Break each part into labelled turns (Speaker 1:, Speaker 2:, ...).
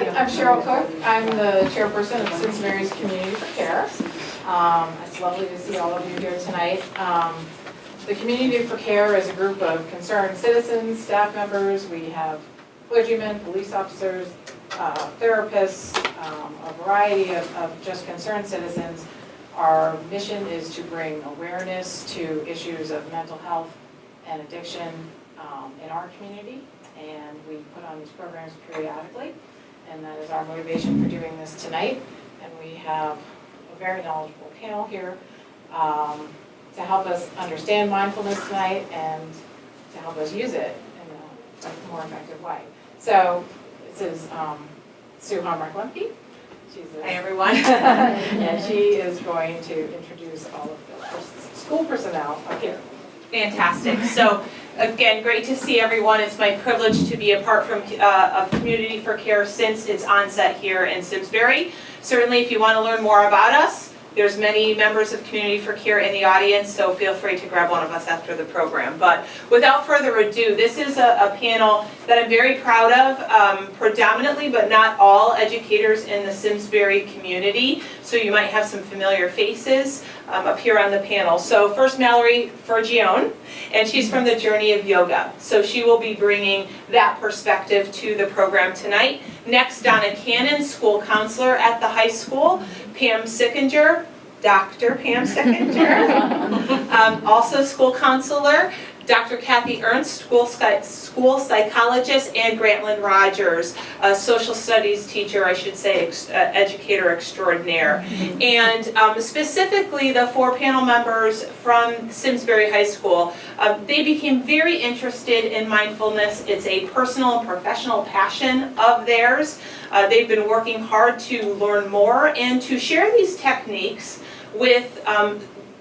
Speaker 1: I'm Cheryl Cook. I'm the chairperson of Cincinnati's Community for Care. It's lovely to see all of you here tonight. The Community for Care is a group of concerned citizens, staff members. We have clergymen, police officers, therapists, a variety of just concerned citizens. Our mission is to bring awareness to issues of mental health and addiction in our community, and we put on these programs periodically, and that is our motivation for doing this tonight. And we have a very knowledgeable panel here to help us understand mindfulness tonight and to help us use it in a more effective way. So this is Sue Homrick-Lemke. Hi everyone. And she is going to introduce all of the school personnel up here.
Speaker 2: Fantastic. So again, great to see everyone. It's my privilege to be a part of Community for Care since its onset here in Simsbury. Certainly if you want to learn more about us, there's many members of Community for Care in the audience, so feel free to grab one of us after the program. But without further ado, this is a panel that I'm very proud of, predominantly, but not all, educators in the Simsbury community. So you might have some familiar faces up here on the panel. So first, Mallory Gergione, and she's from the Journey of Yoga. So she will be bringing that perspective to the program tonight. Next, Donna Cannon, school counselor at the high school. Pam Sickinger, Dr. Pam Sickinger, also school counselor. Dr. Cathy Ernst, school psychologist, and Grantland Rogers, a social studies teacher, I should say, educator extraordinaire. And specifically, the 4 panel members from Simsbury High School, they became very interested in mindfulness. It's a personal and professional passion of theirs. They've been working hard to learn more and to share these techniques with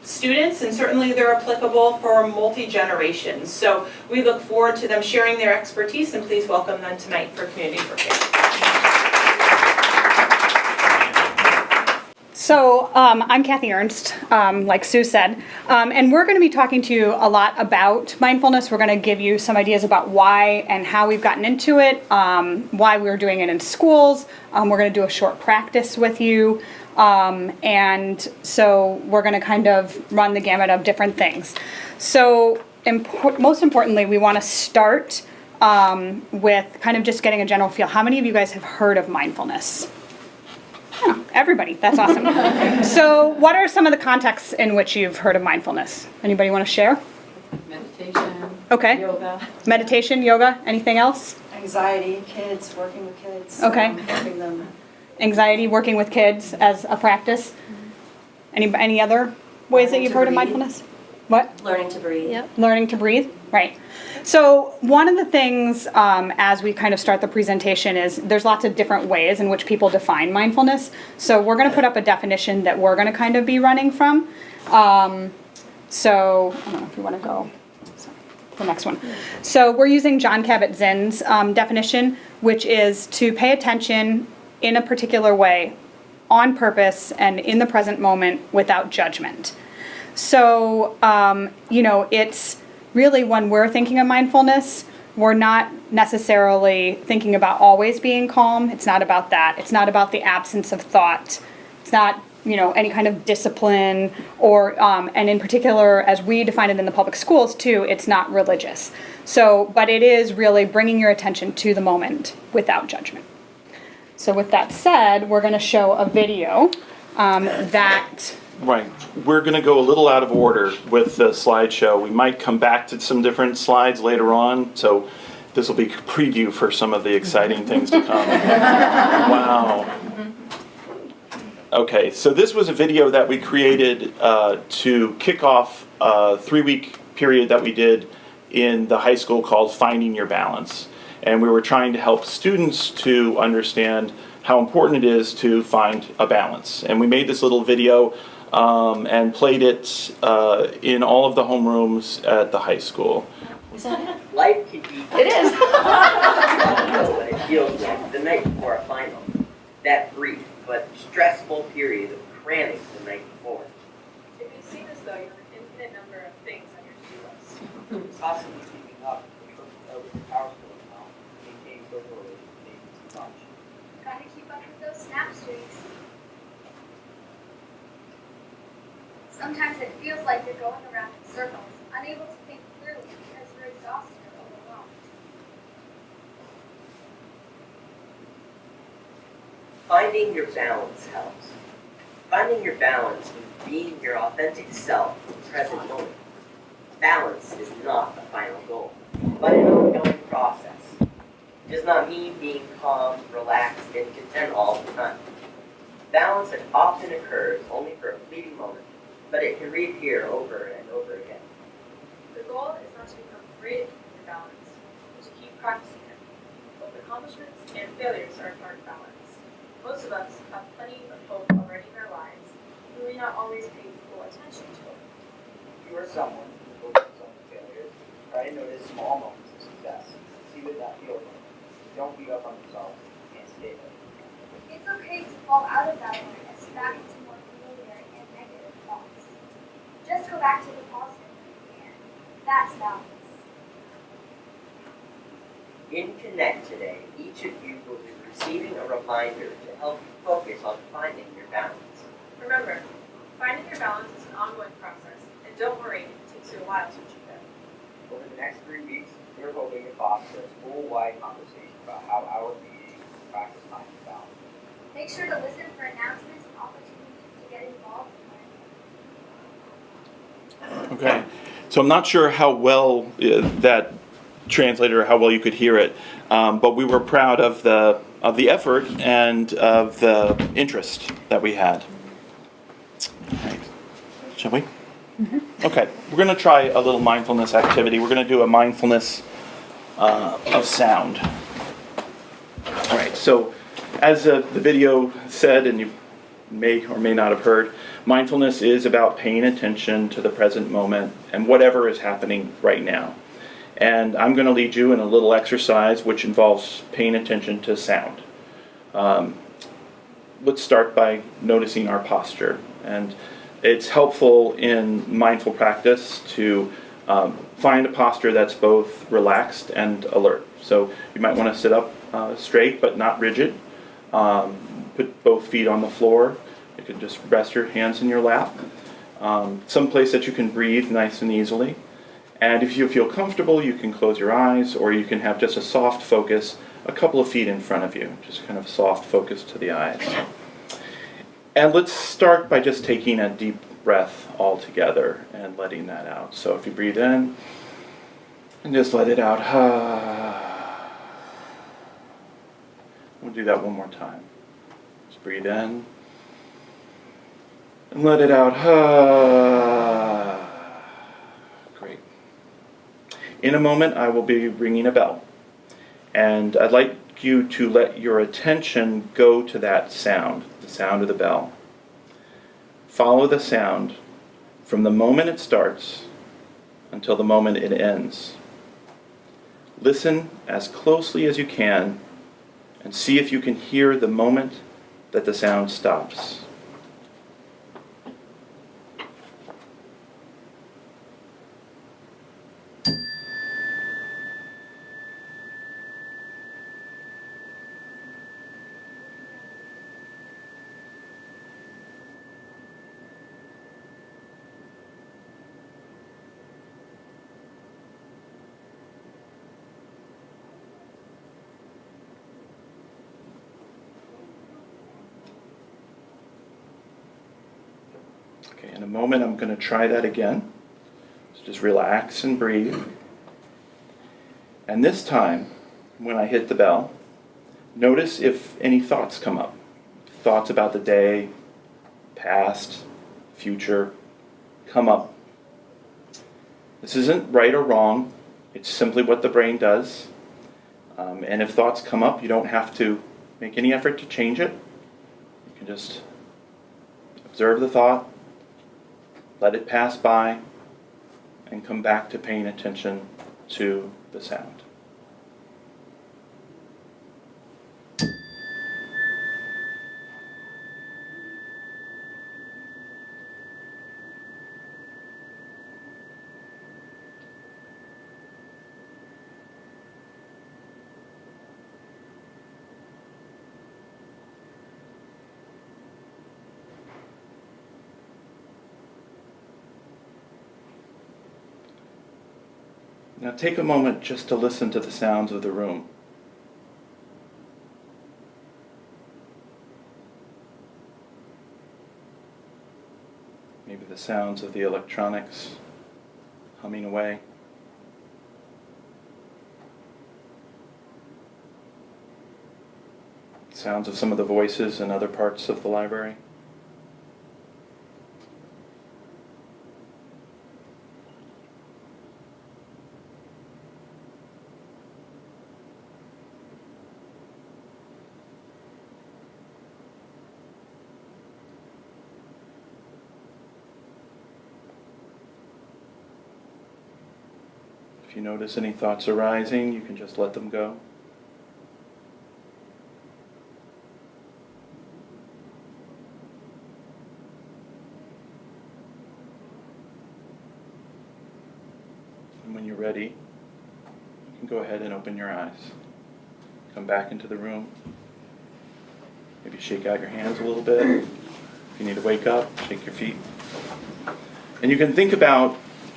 Speaker 2: students, and certainly they're applicable for multi-generations. So we look forward to them sharing their expertise, and please welcome them tonight for Community for Care.
Speaker 3: So I'm Cathy Ernst, like Sue said, and we're going to be talking to you a lot about mindfulness. We're going to give you some ideas about why and how we've gotten into it, why we're doing it in schools. We're going to do a short practice with you. And so we're going to kind of run the gamut of different things. So most importantly, we want to start with kind of just getting a general feel. How many of you guys have heard of mindfulness? Oh, everybody. That's awesome. So what are some of the contexts in which you've heard of mindfulness? Anybody want to share?
Speaker 1: Meditation.
Speaker 3: Okay.
Speaker 1: Yoga.
Speaker 3: Meditation, yoga, anything else?
Speaker 4: Anxiety, kids, working with kids.
Speaker 3: Okay.
Speaker 4: Helping them.
Speaker 3: Anxiety, working with kids as a practice. Any other ways that you've heard of mindfulness? What?
Speaker 4: Learning to breathe.
Speaker 5: Yep.
Speaker 3: Learning to breathe, right. So one of the things as we kind of start the presentation is there's lots of different ways in which people define mindfulness. So we're going to put up a definition that we're going to kind of be running from. So I don't know if you want to go to the next one. So we're using John Kabat-Zinn's definition, which is to pay attention in a particular way, on purpose, and in the present moment without judgment. So, it's really when we're thinking of mindfulness, we're not necessarily thinking about always being calm. It's not about that. It's not about the absence of thought. It's not, any kind of discipline or, and in particular, as we define it in the public schools too, it's not religious. So, but it is really bringing your attention to the moment without judgment. So with that said, we're going to show a video that...
Speaker 6: Right. We're going to go a little out of order with the slideshow. We might come back to some different slides later on, so this will be a preview for some of the exciting things to come. Wow. Okay, so this was a video that we created to kick off a 3-week period that we did in the high school called Finding Your Balance. And we were trying to help students to understand how important it is to find a balance. And we made this little video and played it in all of the homerooms at the high school.
Speaker 7: Life can be.
Speaker 3: It is.
Speaker 7: What it feels like the night before a final. That brief but stressful period of cramming the night before.
Speaker 2: It may seem as though you have an infinite number of things on your to-do list.
Speaker 7: Possibly keeping up with the power school now, maintaining social relations, making some lunch.
Speaker 5: trying to keep up with those snap streaks. Sometimes it feels like you're going around in circles, unable to think clearly because you're exhausted or overwhelmed.
Speaker 7: Finding your balance helps. Finding your balance means being your authentic self in the present moment. Balance is not the final goal, but an ongoing process. It does not mean being calm, relaxed, and content all the time. Balance often occurs only for a fleeting moment, but it can reappear over and over again.
Speaker 8: The goal is not to become great at keeping your balance, but to keep practicing it. Both accomplishments and failures are a part of balance. Most of us have plenty of hope already in our lives, but we may not always pay full attention to it.
Speaker 9: If you are someone who focuses on failures, try to notice small moments of success. See what that feels like. Don't beat up on yourself and stay there.
Speaker 5: It's okay to fall out of that awareness back into more familiar and negative thoughts. Just go back to the positive when you can. That's balance.
Speaker 7: In Connect today, each of you will be receiving a reminder to help you focus on finding your balance.
Speaker 8: Remember, finding your balance is an ongoing process, and don't worry if it takes you a while to achieve it.
Speaker 9: Over the next 3 weeks, we are hoping to foster a school-wide conversation about how our community can practice finding balance.
Speaker 5: Make sure to listen for announcements and opportunities to get involved in learning.
Speaker 6: Okay, so I'm not sure how well that translated or how well you could hear it, but we were proud of the effort and of the interest that we had. All right. Shall we? Okay, we're going to try a little mindfulness activity. We're going to do a mindfulness of sound. All right, so as the video said, and you may or may not have heard, mindfulness is about paying attention to the present moment and whatever is happening right now. And I'm going to lead you in a little exercise which involves paying attention to sound. Let's start by noticing our posture. And it's helpful in mindful practice to find a posture that's both relaxed and alert. So you might want to sit up straight but not rigid. Put both feet on the floor. You can just rest your hands in your lap. Someplace that you can breathe nice and easily. And if you feel comfortable, you can close your eyes, or you can have just a soft focus a couple of feet in front of you. Just kind of soft focus to the eyes. And let's start by just taking a deep breath all together and letting that out. So if you breathe in, and just let it out. We'll do that one more time. Just breathe in, and let it out. Great. In a moment, I will be ringing a bell. And I'd like you to let your attention go to that sound, the sound of the bell. Follow the sound from the moment it starts until the moment it ends. Listen as closely as you can and see if you can hear the moment that the sound stops. Okay, in a moment I'm going to try that again. So just relax and breathe. And this time, when I hit the bell, notice if any thoughts come up. Thoughts about the day, past, future, come up. This isn't right or wrong. It's simply what the brain does. And if thoughts come up, you don't have to make any effort to change it. You can just observe the thought, let it pass by, and come back to paying attention to the sound. Now take a moment just to listen to the sounds of the room. Maybe the sounds of the electronics humming away. Sounds of some of the voices in other parts of the library. If you notice any thoughts arising, you can just let them go. And when you're ready, you can go ahead and open your eyes. Come back into the room. Maybe shake out your hands a little bit. If you need to wake up, shake your feet. And you can think about,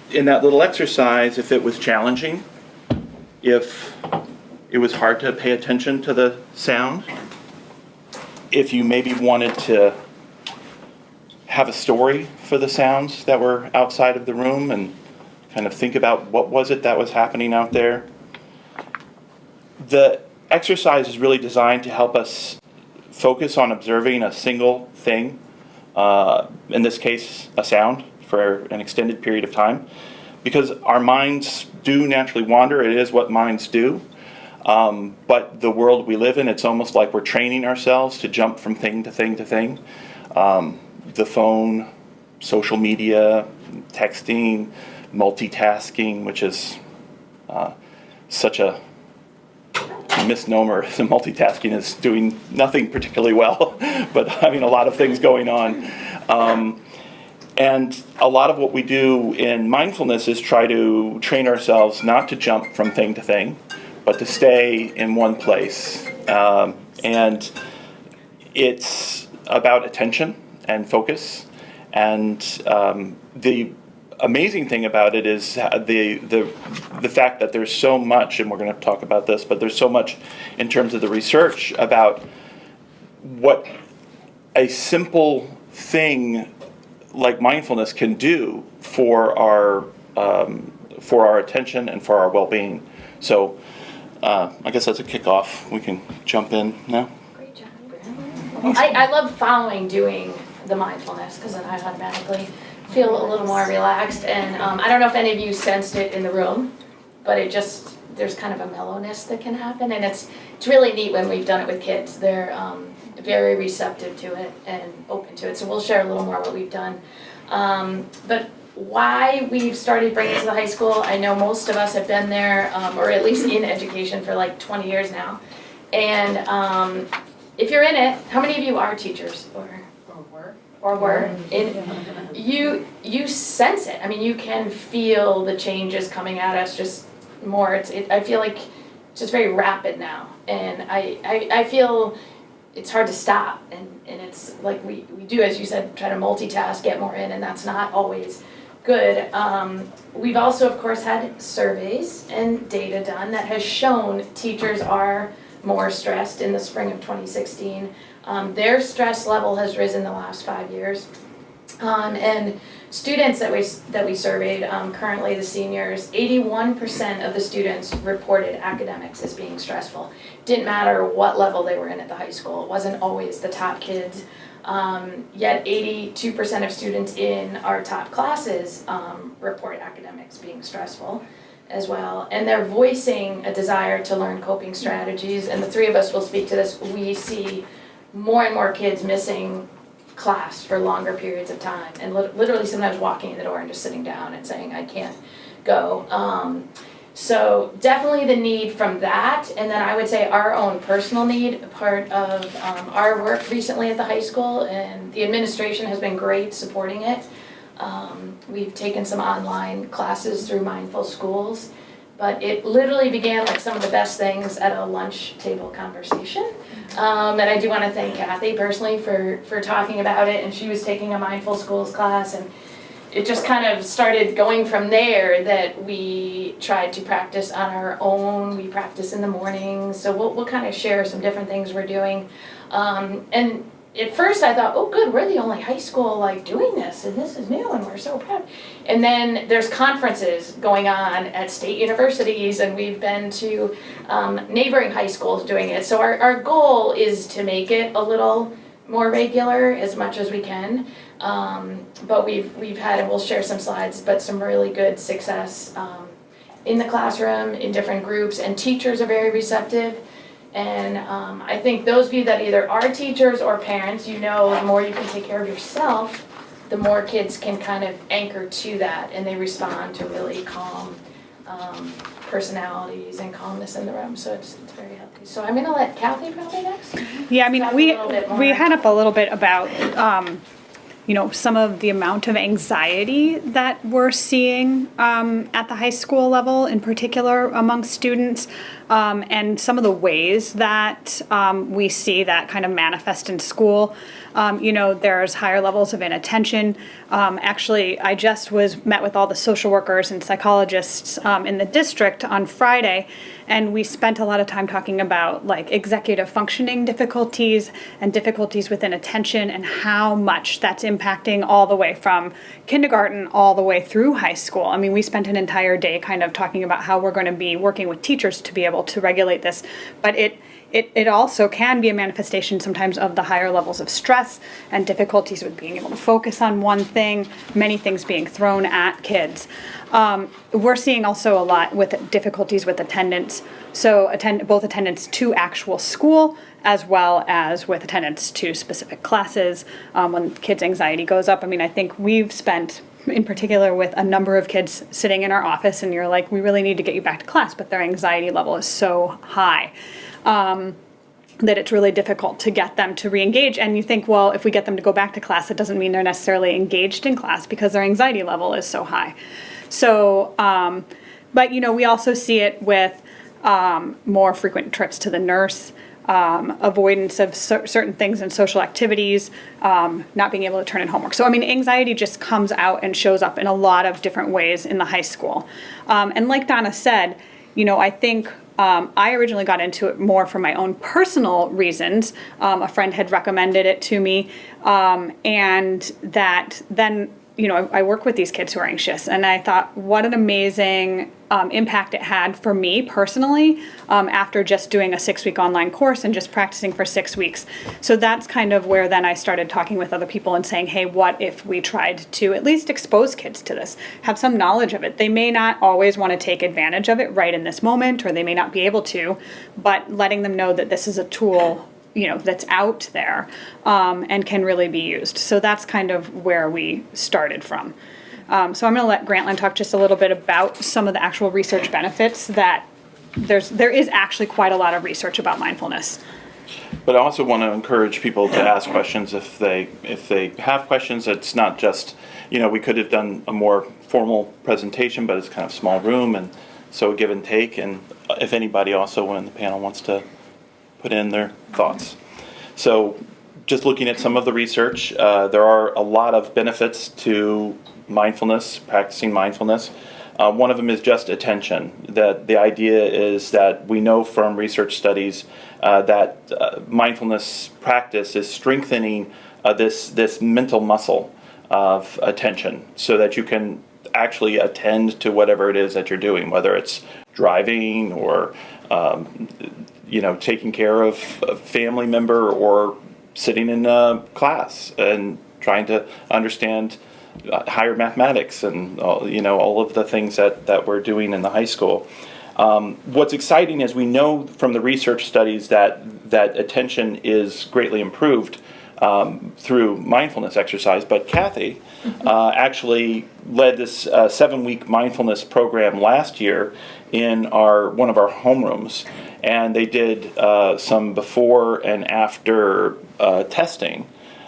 Speaker 6: in that little exercise, if it was challenging, if it was hard to pay attention to the sound, if you maybe wanted to have a story for the sounds that were outside of the room and kind of think about what was it that was happening out there. The exercise is really designed to help us focus on observing a single thing, in this case, a sound, for an extended period of time, because our minds do naturally wander. It is what minds do. But the world we live in, it's almost like we're training ourselves to jump from thing to thing to thing. The phone, social media, texting, multitasking, which is such a misnomer. Multitasking is doing nothing particularly well, but having a lot of things going on. And a lot of what we do in mindfulness is try to train ourselves not to jump from thing to thing, but to stay in one place. And it's about attention and focus. And the amazing thing about it is the fact that there's so much, and we're going to talk about this, but there's so much in terms of the research about what a simple thing like mindfulness can do for our attention and for our well-being. So I guess that's a kickoff. We can jump in now.
Speaker 10: Great job. I love following doing the mindfulness because then I automatically feel a little more relaxed. And I don't know if any of you sensed it in the room, but there's kind of a mellowness that can happen. And it's really neat when we've done it with kids. They're very receptive to it and open to it. So we'll share a little more what we've done. But why we've started bringing it to the high school, I know most of us have been there, or at least in education for like 20 years now. And if you're in it, how many of you are teachers or were in? You sense it. I mean, you can feel the changes coming at us just more. I feel like it's just very rapid now. And I feel it's hard to stop, and it's like we do, as you said, try to multitask, get more in, and that's not always good. We've also, of course, had surveys and data done that has shown teachers are more stressed in the spring of 2016. Their stress level has risen the last 5 years. And students that we surveyed, currently the seniors, 81% of the students reported academics as being stressful. Didn't matter what level they were in at the high school. It wasn't always the top kids. Yet 82% of students in our top classes report academics being stressful as well. And they're voicing a desire to learn coping strategies. And the three of us will speak to this. We see more and more kids missing class for longer periods of time, and literally sometimes walking in the door and just sitting down and saying, I can't go. So definitely the need from that, and then I would say our own personal need, part of our work recently at the high school, and the administration has been great supporting it. We've taken some online classes through Mindful Schools, but it literally began like some of the best things at a lunch table conversation. And I do want to thank Kathy personally for talking about it, and she was taking a Mindful Schools class, and it just kind of started going from there that we tried to practice on our own. We practice in the mornings, so we'll kind of share some different things we're doing. And at first I thought, oh good, we're the only high school like doing this, and this is new and we're so proud. And then there's conferences going on at state universities, and we've been to neighboring high schools doing it. So our goal is to make it a little more regular as much as we can. But we've had, and we'll share some slides, but some really good success in the classroom, in different groups, and teachers are very receptive. And I think those of you that either are teachers or parents, you know, the more you can take care of yourself, the more kids can kind of anchor to that, and they respond to really calm personalities and calmness in the room. So it's very healthy. So I'm gonna let Kathy probably next.
Speaker 3: Yeah, I mean,
Speaker 10: Talk a
Speaker 3: we
Speaker 10: little bit more.
Speaker 3: had up a little bit about, you know, some of the amount of anxiety that we're seeing at the high school level, in particular among students, and some of the ways that we see that kind of manifest in school. You know, there's higher levels of inattention. Actually, I just met with all the social workers and psychologists in the district on Friday, and we spent a lot of time talking about like executive functioning difficulties and difficulties with inattention, and how much that's impacting all the way from kindergarten all the way through high school. I mean, we spent an entire day kind of talking about how we're going to be working with teachers to be able to regulate this, but it also can be a manifestation sometimes of the higher levels of stress and difficulties with being able to focus on one thing, many things being thrown at kids. We're seeing also a lot with difficulties with attendance, so both attendance to actual school as well as with attendance to specific classes. When kids' anxiety goes up, I mean, I think we've spent, in particular with a number of kids sitting in our office, and you're like, we really need to get you back to class, but their anxiety level is so high that it's really difficult to get them to re-engage. And you think, well, if we get them to go back to class, it doesn't mean they're necessarily engaged in class because their anxiety level is so high. So, but you know, we also see it with more frequent trips to the nurse, avoidance of certain things in social activities, not being able to turn in homework. So, I mean, anxiety just comes out and shows up in a lot of different ways in the high school. And like Donna said, you know, I think I originally got into it more for my own personal reasons. A friend had recommended it to me, and that then, you know, I work with these kids who are anxious, and I thought, what an amazing impact it had for me personally after just doing a 6-week online course and just practicing for 6 weeks. So that's kind of where then I started talking with other people and saying, hey, what if we tried to at least expose kids to this, have some knowledge of it? They may not always want to take advantage of it right in this moment, or they may not be able to, but letting them know that this is a tool, you know, that's out there and can really be used. So that's kind of where we started from. So I'm going to let Grantland talk just a little bit about some of the actual research benefits that there is actually quite a lot of research about mindfulness.
Speaker 6: But I also want to encourage people to ask questions if they have questions. It's not just, you know, we could have done a more formal presentation, but it's kind of small room, and so give and take. And if anybody also in the panel wants to put in their thoughts. So just looking at some of the research, there are a lot of benefits to mindfulness, practicing mindfulness. One of them is just attention. That the idea is that we know from research studies that mindfulness practice is strengthening this mental muscle of attention, so that you can actually attend to whatever it is that you're doing, whether it's driving or you know, taking care of a family member, or sitting in a class and trying to understand higher mathematics and you know, all of the things that we're doing in the high school. What's exciting is we know from the research studies that attention is greatly improved through mindfulness exercise. But Kathy actually led this 7-week mindfulness program last year in one of our homerooms, and they did some before and after testing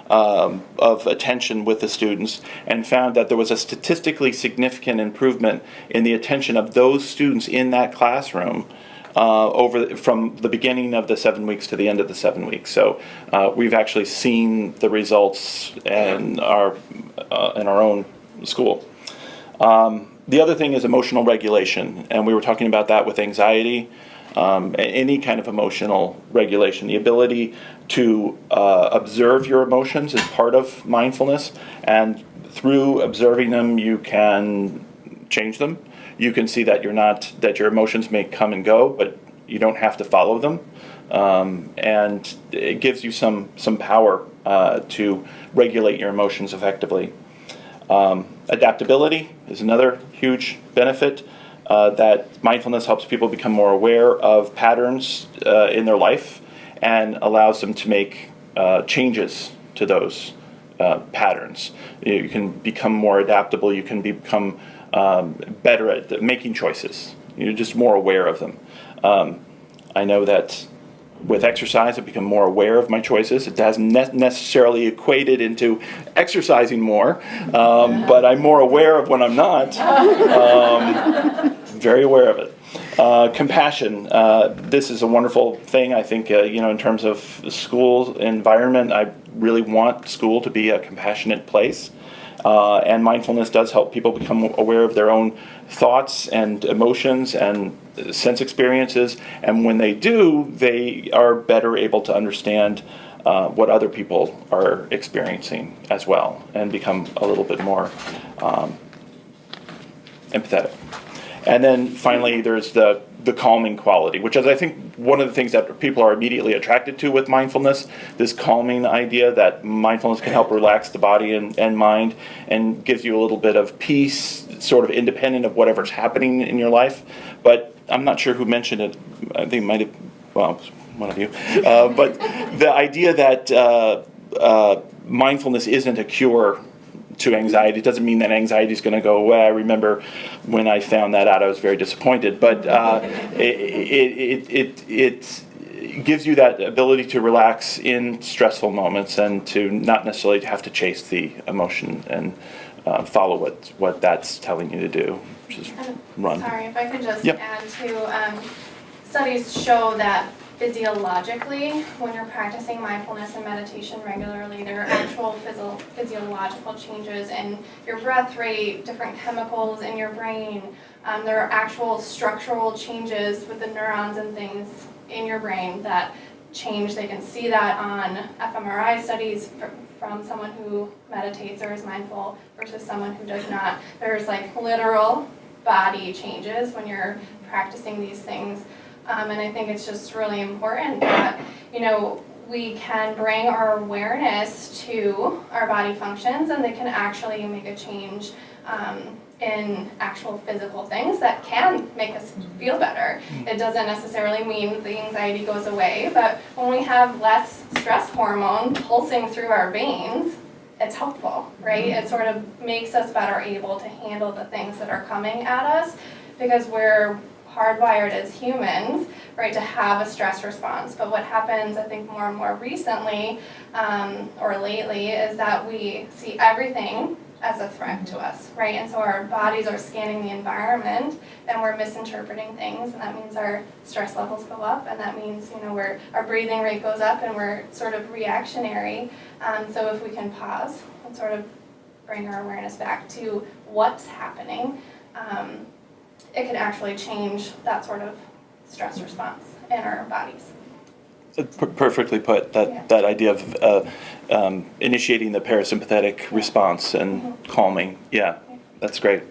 Speaker 6: of attention with the students, and found that there was a statistically significant improvement in the attention of those students in that classroom from the beginning of the 7 weeks to the end of the 7 weeks. So we've actually seen the results in our own school. The other thing is emotional regulation, and we were talking about that with anxiety. Any kind of emotional regulation, the ability to observe your emotions is part of mindfulness, and through observing them you can change them. You can see that that your emotions may come and go, but you don't have to follow them, and it gives you some power to regulate your emotions effectively. Adaptability is another huge benefit. That mindfulness helps people become more aware of patterns in their life and allows them to make changes to those patterns. You can become more adaptable, you can become better at making choices. You're just more aware of them. I know that with exercise, I've become more aware of my choices. It hasn't necessarily equated into exercising more, but I'm more aware of when I'm not. Very aware of it. Compassion. This is a wonderful thing. I think, in terms of the school environment, I really want school to be a compassionate place. And mindfulness does help people become aware of their own thoughts and emotions and sense experiences. And when they do, they are better able to understand what other people are experiencing as well and become a little bit more empathetic. And then finally, there's the calming quality, which is, I think, one of the things that people are immediately attracted to with mindfulness, this calming idea that mindfulness can help relax the body and mind and gives you a little bit of peace, sort of independent of whatever's happening in your life. But I'm not sure who mentioned it. I think it might have, well, one of you. But the idea that mindfulness isn't a cure to anxiety. It doesn't mean that anxiety is going to go away. I remember when I found that out, I was very disappointed. But it gives you that ability to relax in stressful moments and to not necessarily have to chase the emotion and follow what that's telling you to do, which is run.
Speaker 11: Sorry, if I could just
Speaker 6: Yep.
Speaker 11: add to, studies show that physiologically, when you're practicing mindfulness and meditation regularly, there are actual physiological changes in your breath rate, different chemicals in your brain. There are actual structural changes with the neurons and things in your brain that change. They can see that on fMRI studies from someone who meditates or is mindful versus someone who does not. There's like literal body changes when you're practicing these things. And I think it's just really important that, we can bring our awareness to our body functions and they can actually make a change in actual physical things that can make us feel better. It doesn't necessarily mean the anxiety goes away, but when we have less stress hormone pulsing through our veins, it's helpful, right? It sort of makes us better able to handle the things that are coming at us because we're hardwired as humans, right, to have a stress response. But what happens, I think, more and more recently or lately is that we see everything as a threat to us, right? And so our bodies are scanning the environment and we're misinterpreting things, and that means our stress levels go up, and that means, our breathing rate goes up and we're sort of reactionary. So if we can pause and sort of bring our awareness back to what's happening, it can actually change that sort of stress response in our bodies.
Speaker 6: Perfectly put. That idea of initiating the parasympathetic response and calming. Yeah, that's great.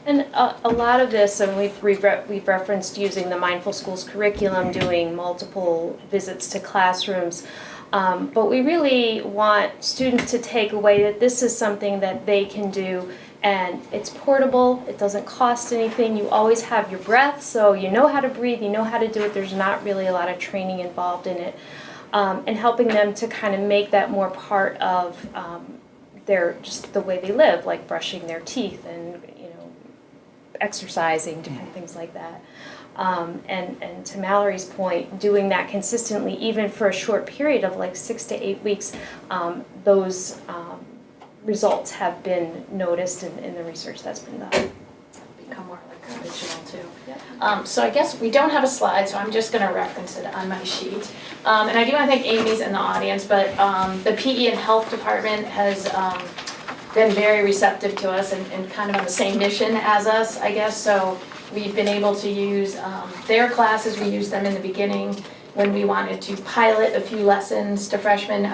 Speaker 12: And a lot of this, and we've referenced using the Mindful Schools curriculum, doing multiple visits to classrooms. But we really want students to take away that this is something that they can do, and it's portable, it doesn't cost anything, you always have your breath, so you know how to breathe, you know how to do it, there's not really a lot of training involved in it. And helping them to kind of make that more part of just the way they live, like brushing their teeth and exercising, different things like that. And to Mallory's point, doing that consistently, even for a short period of like 6 to 8 weeks, those results have been noticed in the research that's been done.
Speaker 10: Become more like original too. Yep. So I guess we don't have a slide, so I'm just going to reference it on my sheet. And I do want to thank Amy's in the audience, but the PE and Health Department has been very receptive to us and kind of on the same mission as us, I guess. So we've been able to use their classes. We used them in the beginning when we wanted to pilot a few lessons to freshmen.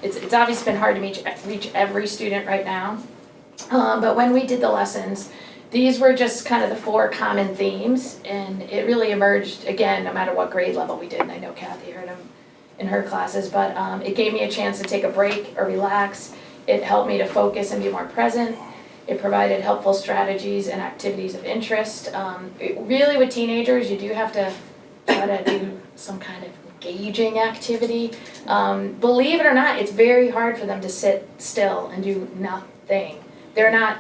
Speaker 10: It's obviously been hard to reach every student right now. But when we did the lessons, these were just kind of the 4 common themes, and it really emerged, again, no matter what grade level we did, and I know Kathy heard them in her classes, but it gave me a chance to take a break or relax. It helped me to focus and be more present. It provided helpful strategies and activities of interest. Really with teenagers, you do have to try to do some kind of engaging activity. Believe it or not, it's very hard for them to sit still and do nothing. They're not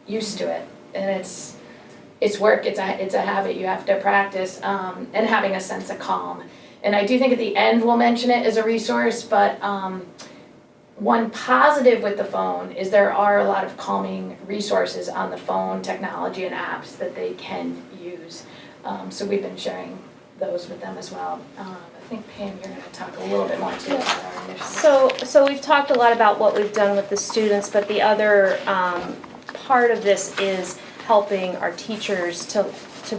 Speaker 10: used to it, and it's work. It's a habit you have to practice, and having a sense of calm. And I do think at the end we'll mention it as a resource, but one positive with the phone is there are a lot of calming resources on the phone, technology and apps that they can use. So we've been sharing those with them as well. I think Pam, you're going to talk a little bit more too about our initiative.
Speaker 12: So we've talked a lot about what we've done with the students, but the other part of this is helping our teachers to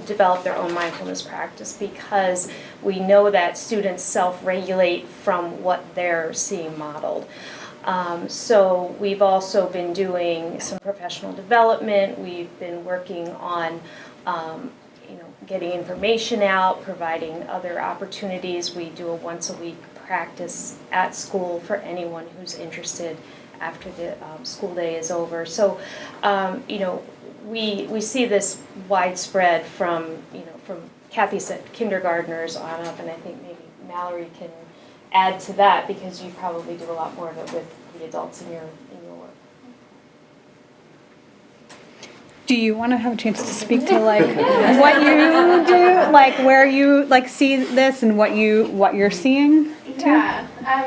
Speaker 12: develop their own mindfulness practice, because we know that students self-regulate from what they're seeing modeled. So we've also been doing some professional development. We've been working on getting information out, providing other opportunities. We do a once-a-week practice at school for anyone who's interested after the school day is over. So, we see this widespread from Kathy said kindergartners on up, and I think maybe Mallory can add to that because you probably do a lot more of it with the adults in your work.
Speaker 3: Do you want to have a chance to speak to what you do, where you see this and what you're seeing too?
Speaker 11: Yeah.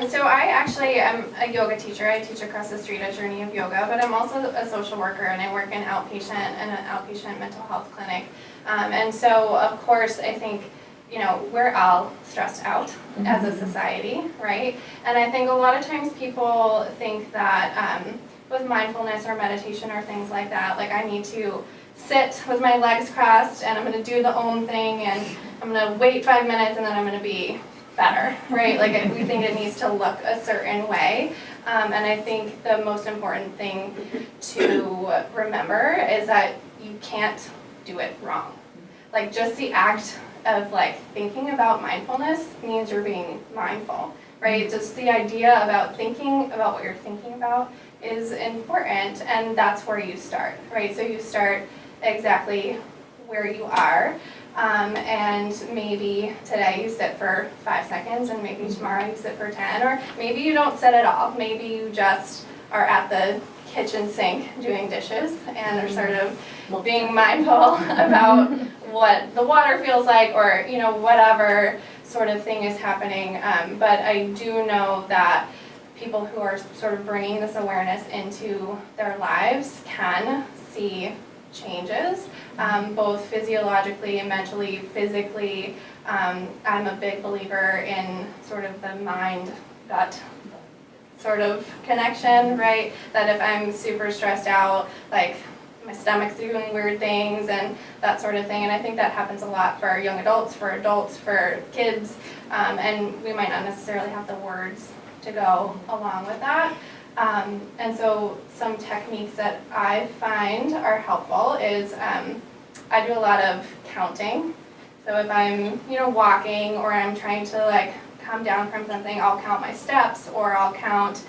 Speaker 11: So I actually am a yoga teacher. I teach across the street a journey of yoga, but I'm also a social worker, and I work in an outpatient mental health clinic. And so of course I think we're all stressed out as a society, right? And I think a lot of times people think that with mindfulness or meditation or things like that, I need to sit with my legs crossed and I'm going to do the Om thing and I'm going to wait 5 minutes and then I'm going to be better, right? We think it needs to look a certain way. And I think the most important thing to remember is that you can't do it wrong. Just the act of thinking about mindfulness means you're being mindful, right? Just the idea about thinking about what you're thinking about is important, and that's where you start, right? So you start exactly where you are, and maybe today you sit for 5 seconds, and maybe tomorrow you sit for 10, or maybe you don't sit at all. Maybe you just are at the kitchen sink doing dishes and are sort of being mindful about what the water feels like, or whatever sort of thing is happening. But I do know that people who are sort of bringing this awareness into their lives can see changes, both physiologically and mentally, physically. I'm a big believer in sort of the mind-gut sort of connection, right? That if I'm super stressed out, my stomach's doing weird things and that sort of thing. And I think that happens a lot for young adults, for kids, and we might not necessarily have the words to go along with that. And so some techniques that I find are helpful is I do a lot of counting. So if I'm, walking or I'm trying to come down from something, I'll count my steps, or I'll count,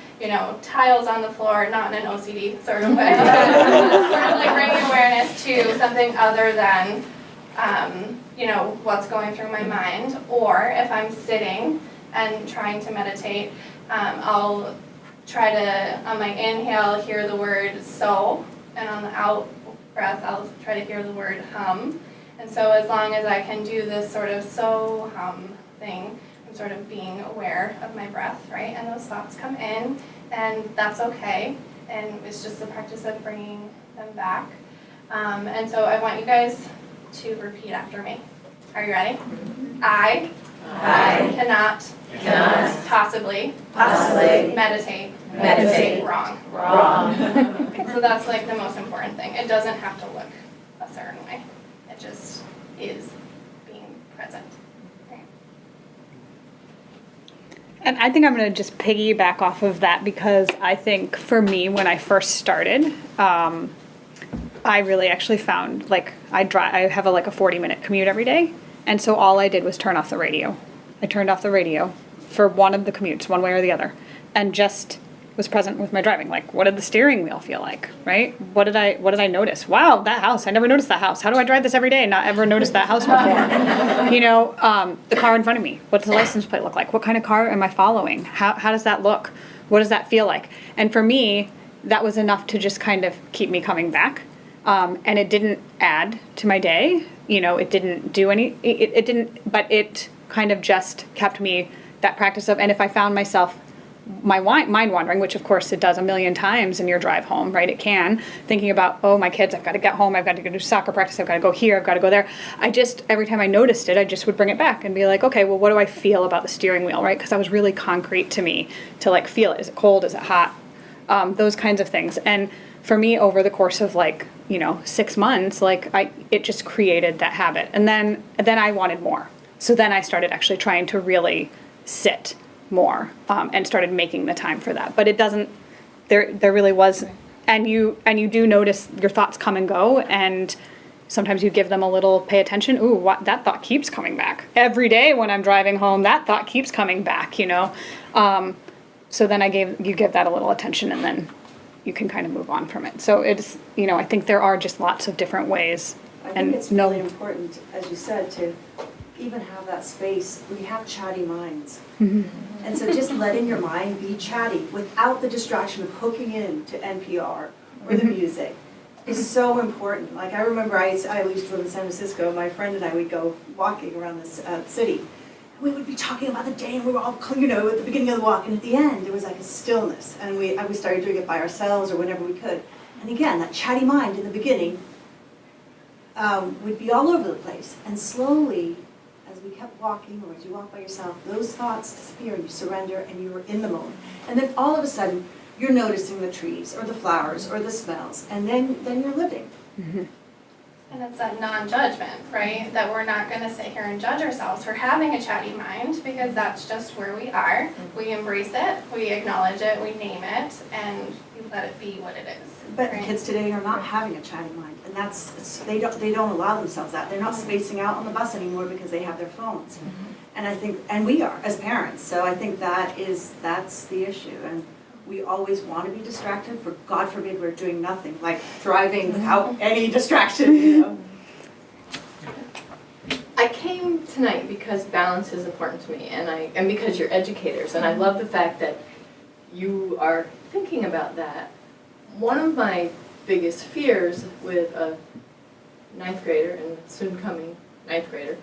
Speaker 11: tiles on the floor, not in an OCD sort of way, sort of bringing awareness to something other than, what's going through my mind. Or if I'm sitting and trying to meditate, I'll try to, on my inhale, hear the word so, and on the out breath, I'll try to hear the word hum. And so as long as I can do this sort of so hum thing, I'm sort of being aware of my breath, right? And those thoughts come in, and that's okay. And it's just the practice of bringing them back. And so I want you guys to repeat after me. Are you ready? I I cannot.
Speaker 10: Cannot.
Speaker 11: Possibly.
Speaker 10: Possibly.
Speaker 11: Meditate.
Speaker 10: Meditate.
Speaker 11: Wrong.
Speaker 10: Wrong.
Speaker 11: So that's like the most important thing. It doesn't have to look a certain way. It just is being present.
Speaker 3: And I think I'm going to just piggyback off of that because I think for me, when I first started, I really actually found like I have like a 40-minute commute every day. And so all I did was turn off the radio. I turned off the radio for one of the commutes, one way or the other, and just was present with my driving. Like, what did the steering wheel feel like, right? What did I notice? Wow, that house, I never noticed that house. How do I drive this every day and not ever notice that house before? You know, the car in front of me, what's the license plate look like? What kind of car am I following? How does that look? What does that feel like? And for me, that was enough to just kind of keep me coming back. And it didn't add to my day. You know, it didn't do it didn't, but it kind of just kept me that practice of, and if I found myself my mind wandering, which of course it does a million times in your drive home, right? It can, thinking about, oh, my kids, I've got to get home, I've got to go do soccer practice, I've got to go here, I've got to go there. Every time I noticed it, I just would bring it back and be like, okay, well, what do I feel about the steering wheel, right? Because that was really concrete to me to like feel it. Is it cold? Is it hot? Those kinds of things. And for me, over the course of 6 months, it just created that habit. And then I wanted more. So then I started actually trying to really sit more and started making the time for that. But it doesn't, there really was, and you do notice your thoughts come and go, and sometimes you give them a little pay attention. Ooh, that thought keeps coming back. Every day when I'm driving home, that thought keeps coming back, you know. So then you give that a little attention, and then you can kind of move on from it. So it's, you know, I think there are just lots of different ways.
Speaker 4: I think it's really important, as you said, to even have that space. We have chatty minds.
Speaker 3: Mm-hmm.
Speaker 4: And so just letting your mind be chatty without the distraction of hooking in to NPR or the music is so important. Like I remember I used to live in San Francisco. My friend and I would go walking around the city. We would be talking about the day, and we were all, you know, at the beginning of the walk, and at the end, there was like a stillness, and we started doing it by ourselves or whenever we could. And again, that chatty mind in the beginning would be all over the place, and slowly, as we kept walking, or as you walk by yourself, those thoughts disappear, and you surrender, and you're in the moment. And then all of a sudden, you're noticing the trees, or the flowers, or the smells, and then you're living.
Speaker 3: Mm-hmm.
Speaker 11: And it's that non-judgment, right? That we're not going to sit here and judge ourselves for having a chatty mind, because that's just where we are. We embrace it, we acknowledge it, we name it, and we let it be what it is.
Speaker 4: But
Speaker 11: right?
Speaker 4: kids today are not having a chatty mind, and they don't allow themselves that. They're not spacing out on the bus anymore because they have their phones.
Speaker 10: Mm-hmm.
Speaker 4: And we are as parents. So I think that's the issue. And we always want to be distracted. For God forbid we're doing nothing, like driving without any distraction, you know.
Speaker 13: I came tonight because balance is important to me, and because you're educators, and I love the fact that you are thinking about that. One of my biggest fears with a 9th grader and soon coming 9th grader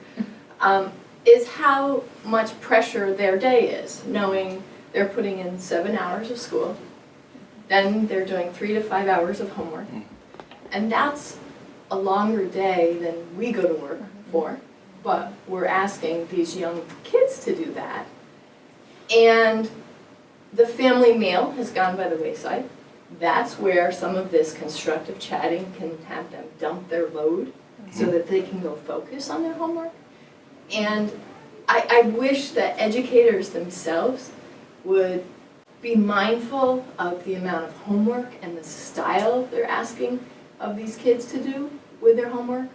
Speaker 13: is how much pressure their day is, knowing they're putting in 7 hours of school, then they're doing 3 to 5 hours of homework, and that's a longer day than we go to work for, but we're asking these young kids to do that. And the family meal has gone by the wayside. That's where some of this constructive chatting can have them dump their load so that they can go focus on their homework. And I wish that educators themselves would be mindful of the amount of homework and the style they're asking of these kids to do with their homework.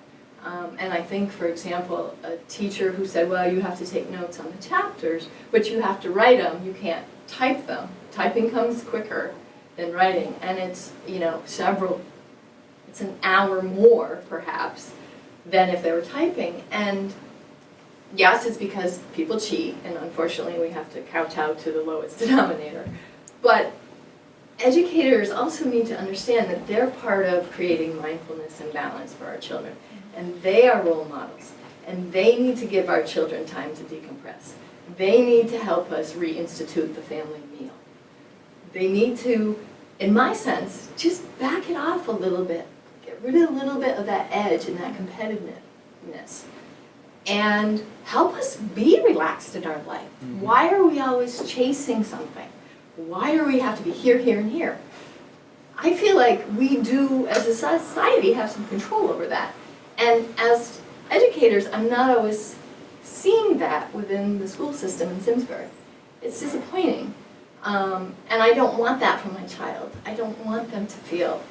Speaker 13: And I think, for example, a teacher who said, well, you have to take notes on the chapters, but you have to write them, you can't type them. Typing comes quicker than writing, and it's, you know, it's an hour more, perhaps, than if they were typing. And yes, it's because people cheat, and unfortunately we have to kowtow to the lowest denominator. But educators also need to understand that they're part of creating mindfulness and balance for our children. And they are role models. And they need to give our children time to decompress. They need to help us reinstitute the family meal. They need to, in my sense, just back it off a little bit. Get rid of a little bit of that edge and that competitiveness. and help us be relaxed in our life. Why are we always chasing something? Why do we have to be here, here, and here? I feel like we do, as a society, have some control over that. And as educators, I'm not always seeing that within the school system in Simsbury. It's disappointing. And I don't want that for my child. I don't want them to feel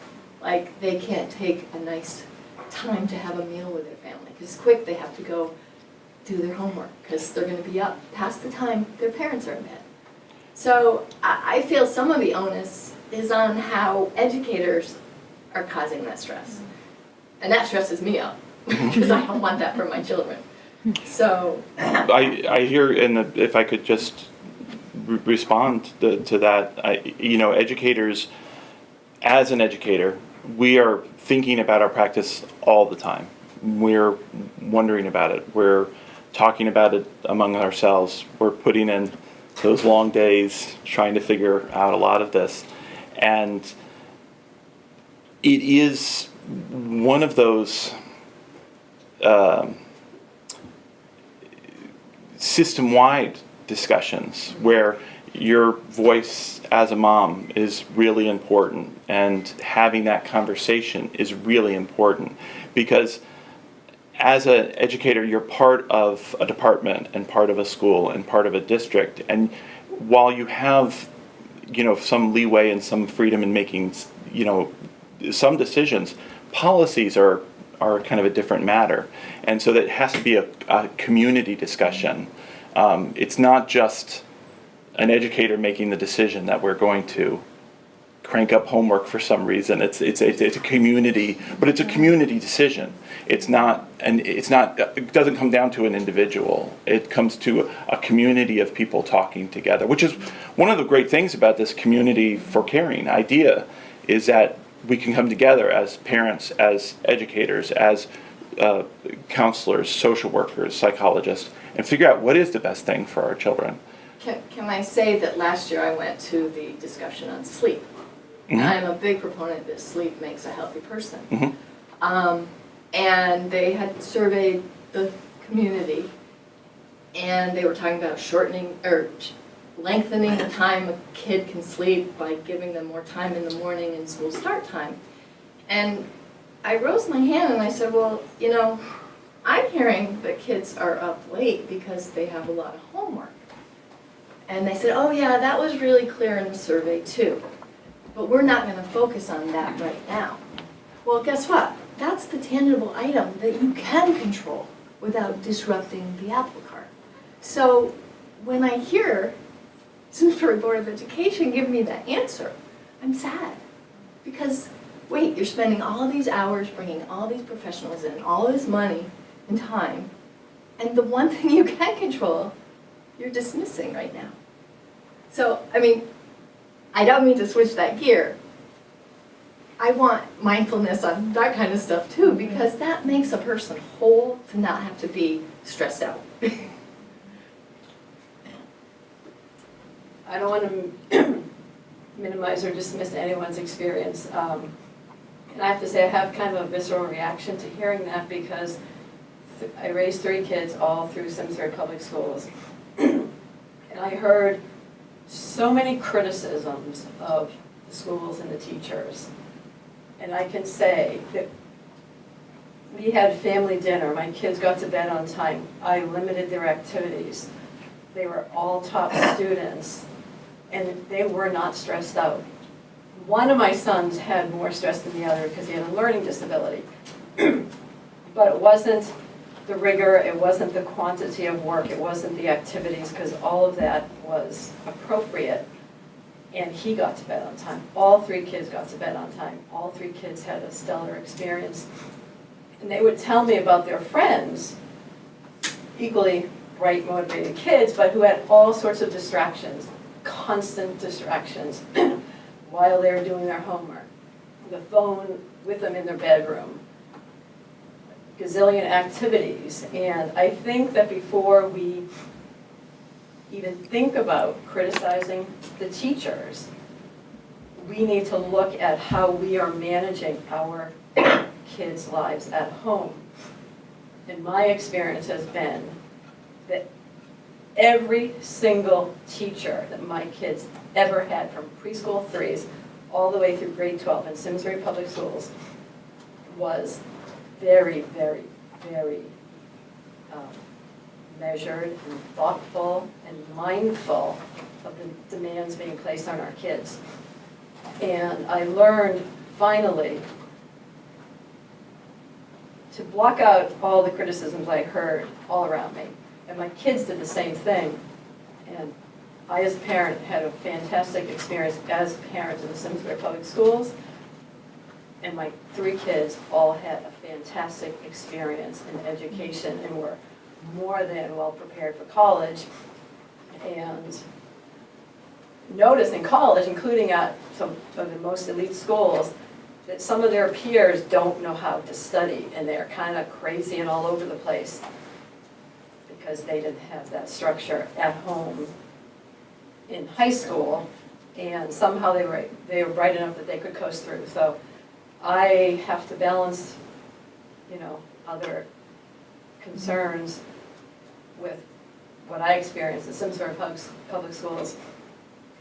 Speaker 13: like they can't take a nice time to have a meal with their family. Because quick, they have to go do their homework because they're going to be up past the time their parents are in bed. So I feel some of the onus is on how educators are causing that stress. And that stresses me out because I don't want that for my children. So
Speaker 6: I hear, and if I could just respond to that, educators, as an educator, we are thinking about our practice all the time. We're wondering about it. We're talking about it among ourselves. We're putting in those long days trying to figure out a lot of this. And it is one of those system-wide discussions where your voice as a mom is really important, and having that conversation is really important, because as an educator, you're part of a department and part of a school and part of a district, and while you have some leeway and some freedom in making some decisions, policies are kind of a different matter, and so that has to be a community discussion. It's not just an educator making the decision that we're going to crank up homework for some reason. It's a community, but it's a community decision. It doesn't come down to an individual. It comes to a community of people talking together, which is one of the great things about this community for caring idea, is that we can come together as parents, as educators, as counselors, social workers, psychologists, and figure out what is the best thing for our children.
Speaker 13: can I say that last year I went to the discussion on sleep.
Speaker 6: Mm-hmm.
Speaker 13: I'm a big proponent that sleep makes a healthy person.
Speaker 6: Mm-hmm.
Speaker 13: And they had surveyed the community, and they were talking about shortening or lengthening the time a kid can sleep by giving them more time in the morning and school start time. And I rose my hand and I said, well, I'm hearing that kids are up late because they have a lot of homework. And they said, oh yeah, that was really clear in the survey too. But we're not going to focus on that right now. Well, guess what? That's the tangible item that you can control without disrupting the apple cart. So when I hear Simsbury Board of Education give me that answer, I'm sad. Because, wait, you're spending all these hours bringing all these professionals in, all this money and time, and the one thing you can control, you're dismissing right now. So, I don't mean to switch that gear. I want mindfulness on that kind of stuff too, because that makes a person whole to not have to be stressed out.
Speaker 14: I don't want to minimize or dismiss anyone's experience. And I have to say I have kind of a visceral reaction to hearing that, because I raised 3 kids all through Simsbury Public Schools. And I heard so many criticisms of the schools and the teachers. And I can say that we had family dinner. My kids got to bed on time. I limited their activities. They were all top students, and they were not stressed out. One of my sons had more stress than the other because he had a learning disability. But it wasn't the rigor, it wasn't the quantity of work, it wasn't the activities, because all of that was appropriate. And he got to bed on time. All 3 kids got to bed on time. All 3 kids had a stellar experience. And they would tell me about their friends, equally bright, motivated kids, but who had all sorts of distractions, constant distractions, while they were doing their homework. The phone with them in their bedroom, gazillion activities. And I think that before we even think about criticizing the teachers, we need to look at how we are managing our kids' lives at home. And my experience has been that every single teacher that my kids ever had, from preschool 3s all the way through grade 12 in Simsbury Public Schools, was very, very, very measured and thoughtful and mindful of the demands being placed on our kids. And I learned finally to block out all the criticisms I heard all around me. And my kids did the same thing. And I, as a parent, had a fantastic experience as parents in the Simsbury Public Schools. And my 3 kids all had a fantastic experience in education and were more than well prepared for college. And noticed in college, including at some of the most elite schools, that some of their peers don't know how to study, and they're kind of crazy and all over the place because they didn't have that structure at home in high school, and somehow they were bright enough that they could coast through. So I have to balance, other concerns with what I experienced at Simsbury Public Schools.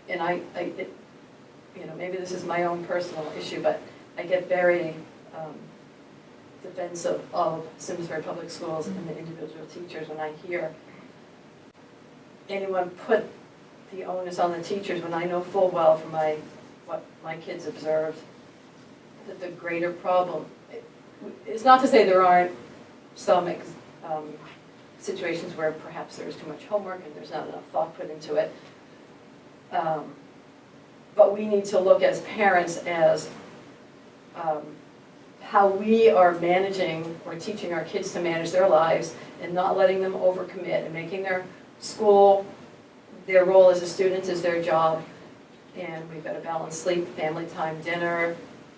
Speaker 14: And maybe this is my own personal issue, but I get very defensive of Simsbury Public Schools and the individual teachers when I hear anyone put the onus on the teachers, when I know full well from what my kids observed that the greater problem, it's not to say there aren't some situations where perhaps there's too much homework and there's not enough thought put into it. But we need to look as parents as how we are managing or teaching our kids to manage their lives and not letting them overcommit and making their school, their role as a student is their job. And we've got to balance sleep, family time, dinner.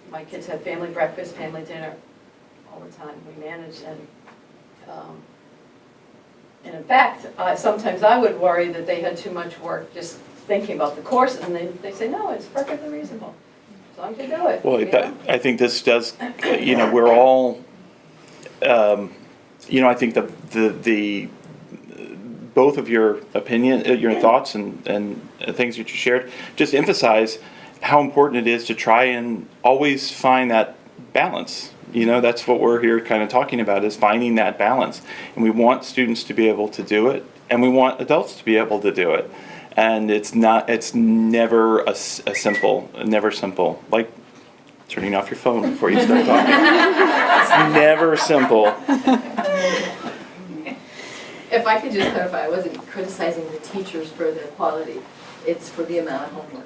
Speaker 14: My kids have family breakfast, family dinner all the time. We manage and in fact, sometimes I would worry that they had too much work just thinking about the courses, and they say, no, it's perfectly reasonable, as long as you do it.
Speaker 6: Well, I think this does, we're all, I think the both of your opinion, your thoughts and things that you shared, just emphasize how important it is to try and always find that balance. That's what we're here kind of talking about, is finding that balance. And we want students to be able to do it, and we want adults to be able to do it. And it's never simple, like turning off your phone before you start talking. It's never simple.
Speaker 13: If I could just clarify, I wasn't criticizing the teachers for their quality, it's for the amount of homework.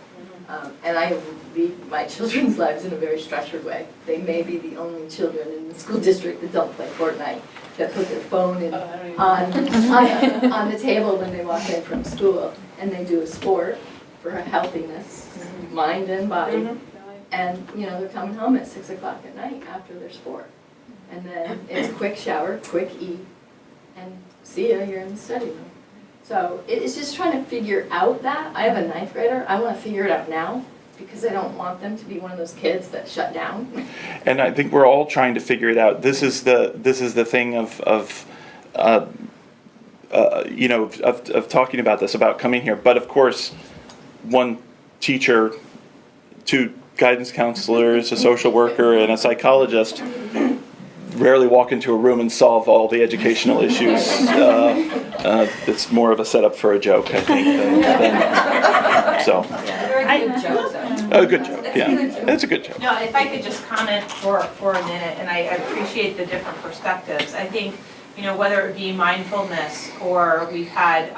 Speaker 13: And I lead my children's lives in a very structured way. They may be the only children in the school district that don't play Fortnite, that put their phone on the table when they walk in from school, and they do a sport for healthiness, mind and body, and they're coming home at 6 o'clock at night after their sport. And then it's quick shower, quick eat, and see ya, you're in the study room. So it's just trying to figure out that. I have a 9th grader. I want to figure it out now because I don't want them to be one of those kids that shut down.
Speaker 6: And I think we're all trying to figure it out. This is the thing of talking about this, about coming here. But of course, one teacher, 2 guidance counselors, a social worker, and a psychologist rarely walk into a room and solve all the educational issues. It's more of a setup for a joke, I think. A good joke, yeah. It's a good joke.
Speaker 2: No, if I could just comment for a minute, and I appreciate the different perspectives. I think, whether it be mindfulness, or we've had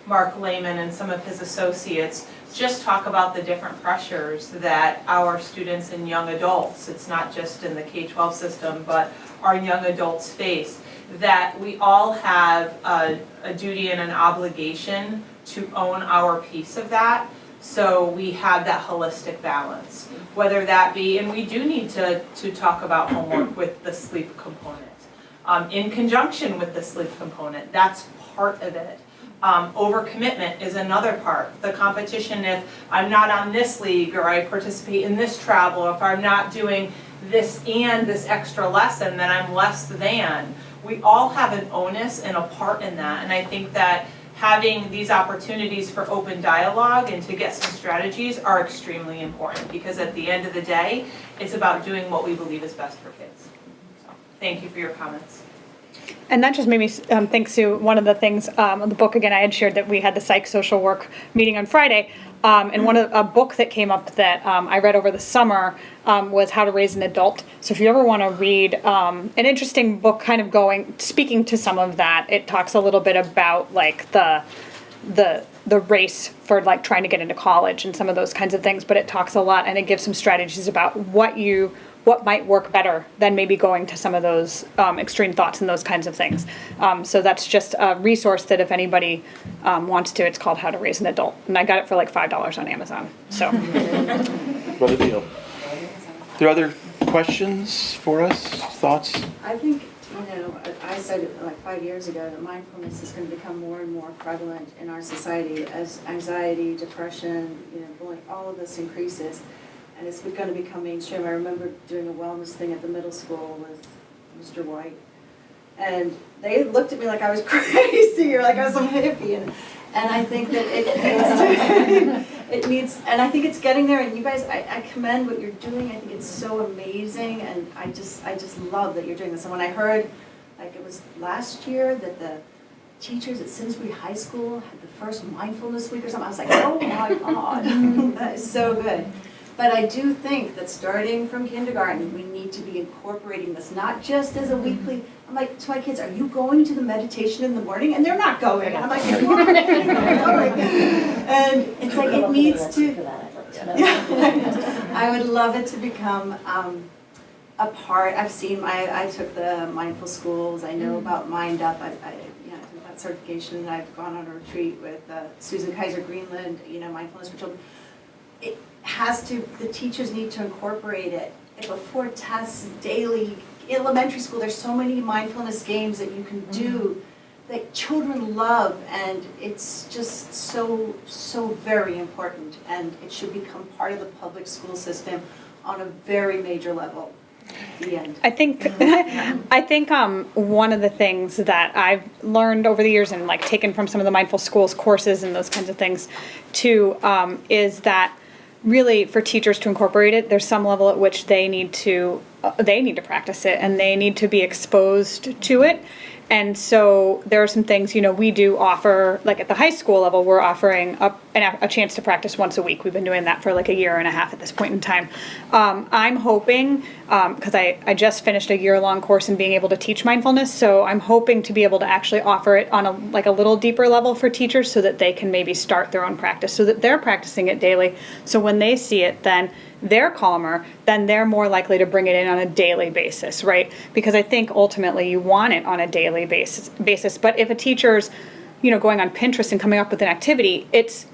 Speaker 2: Mark Lehman and some of his associates just talk about the different pressures that our students and young adults, it's not just in the K-12 system, but our young adults face, that we all have a duty and an obligation to own our piece of that, so we have that holistic balance. Whether that be, and we do need to talk about homework with the sleep component, in conjunction with the sleep component, that's part of it. Overcommitment is another part. The competition, if I'm not on this league, or I participate in this travel, or if I'm not doing this and this extra lesson, then I'm less than. we all have an onus and a part in that, and I think that having these opportunities for open dialogue and to get some strategies are extremely important, because at the end of the day, it's about doing what we believe is best for kids. So, thank you for your comments.
Speaker 3: And that just made me think, Sue, one of the things in the book, again, I had shared that we had the psych social work meeting on Friday, and a book that came up that I read over the summer was How to Raise an Adult. So if you ever want to read an interesting book kind of speaking to some of that, it talks a little bit about like the race for like trying to get into college and some of those kinds of things, but it talks a lot and it gives some strategies about what might work better than maybe going to some of those extreme thoughts and those kinds of things. So that's just a resource that if anybody wants to, it's called How to Raise an Adult. And I got it for like $5 on Amazon, so.
Speaker 6: What a deal. Are there other questions for us, thoughts?
Speaker 4: I think, I said like 5 years ago that mindfulness is going to become more and more prevalent in our society as anxiety, depression, bullying, all of this increases. And it's going to become mainstream. I remember doing a wellness thing at the middle school with Mr. White. And they looked at me like I was crazy or like I was some hippie. And I think that it needs, and I think it's getting there. And you guys, I commend what you're doing. I think it's so amazing. And I just love that you're doing this. And when I heard, like it was last year that the teachers at Simsbury High School had the first mindfulness week or something, I was like, oh my God, that is so good. But I do think that starting from kindergarten, we need to be incorporating this, not just as a weekly. I'm like to my kids, are you going to the meditation in the morning? And they're not going. And I'm like, they're going. And it's like it needs to. I would love it to become a part. I've seen I took the Mindful Schools. I know about Mind Up. I took that certification, and I've gone on a retreat with Susan Kaiser Greenland. Mindfulness for Children. The teachers need to incorporate it before tests, daily. Elementary school, there's so many mindfulness games that you can do that children love, and it's just so very important, and it should become part of the public school system on a very major level. The end. I think one of the things that I've learned over the years and like taken from some of the Mindful Schools courses and those kinds of things too is that really for teachers to incorporate it, there's some level at which they need to practice it and they need to be exposed to it. And so there are some things, we do offer, like at the high school level, we're offering a chance to practice once a week. We've been doing that for like a year and a half at this point in time. I'm hoping, because I just finished a year-long course in being able to teach mindfulness, so I'm hoping to be able to actually offer it on a little deeper level for teachers so that they can maybe start their own practice, so that they're practicing it daily. So when they see it, then they're calmer, then they're more likely to bring it in on a daily basis, right? Because I think ultimately you want it on a daily basis. But if a teacher's, going on Pinterest and coming up with an activity, it's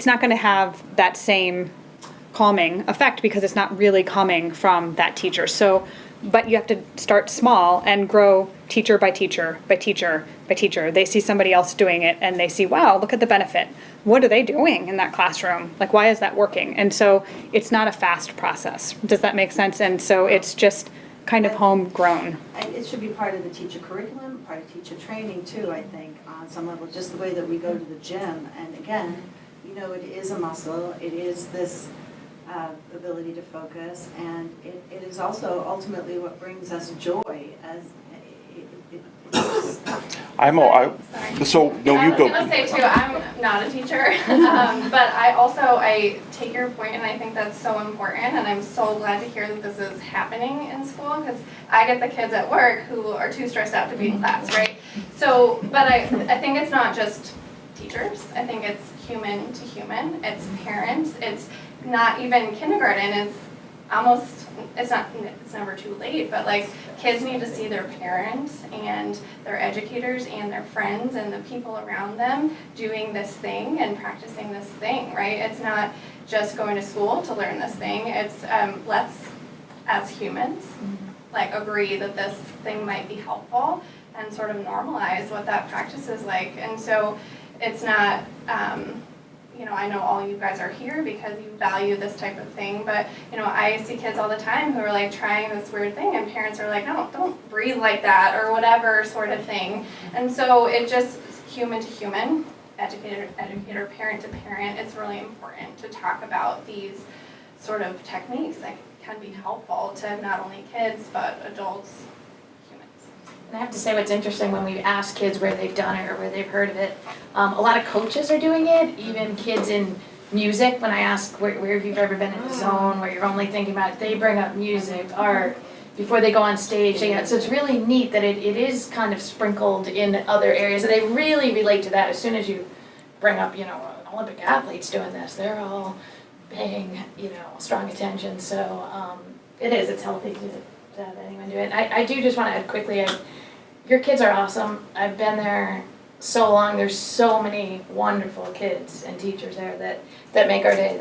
Speaker 4: not going to have that same calming effect because it's not really coming from that teacher. So, but you have to start small and grow teacher by teacher by teacher by teacher. They see somebody else doing it and they see, wow, look at the benefit. What are they doing in that classroom? Like, why is that working? And so it's not a fast process. Does that make sense? And so it's just kind of homegrown. And it should be part of the teacher curriculum, part of teacher training too, I think, on some level, just the way that we go to the gym. And again, it is a muscle. It is this ability to focus, and it is also ultimately what brings us joy as
Speaker 6: So no, you go.
Speaker 11: I was gonna say too, I'm not a teacher, but I take your point, and I think that's so important, and I'm so glad to hear that this is happening in school, because I get the kids at work who are too stressed out to be in class, right? So, but I think it's not just teachers. I think it's human to human. It's parents. It's not even kindergarten. It's never too late, but like kids need to see their parents and their educators and their friends and the people around them doing this thing and practicing this thing, right? It's not just going to school to learn this thing. It's let's, as humans, like agree that this thing might be helpful and sort of normalize what that practice is like. And so it's not, I know all you guys are here because you value this type of thing, but, I see kids all the time who are like trying this weird thing and parents are like, no, don't breathe like that or whatever sort of thing. And so it just, human to human, educator to educator, parent to parent, it's really important to talk about these sort of techniques that can be helpful to not only kids, but adults, humans.
Speaker 10: And I have to say what's interesting when we ask kids where they've done it or where they've heard of it, a lot of coaches are doing it, even kids in music, when I ask where have you ever been in a zone where you're only thinking about it, they bring up music, art, before they go on stage. So it's really neat that it is kind of sprinkled in other areas, and they really relate to that. As soon as you bring up, Olympic athletes doing this, they're all paying, strong attention. So it's healthy to have anyone do it. I do just want to add quickly, your kids are awesome. I've been there so long. There's so many wonderful kids and teachers there that make our day,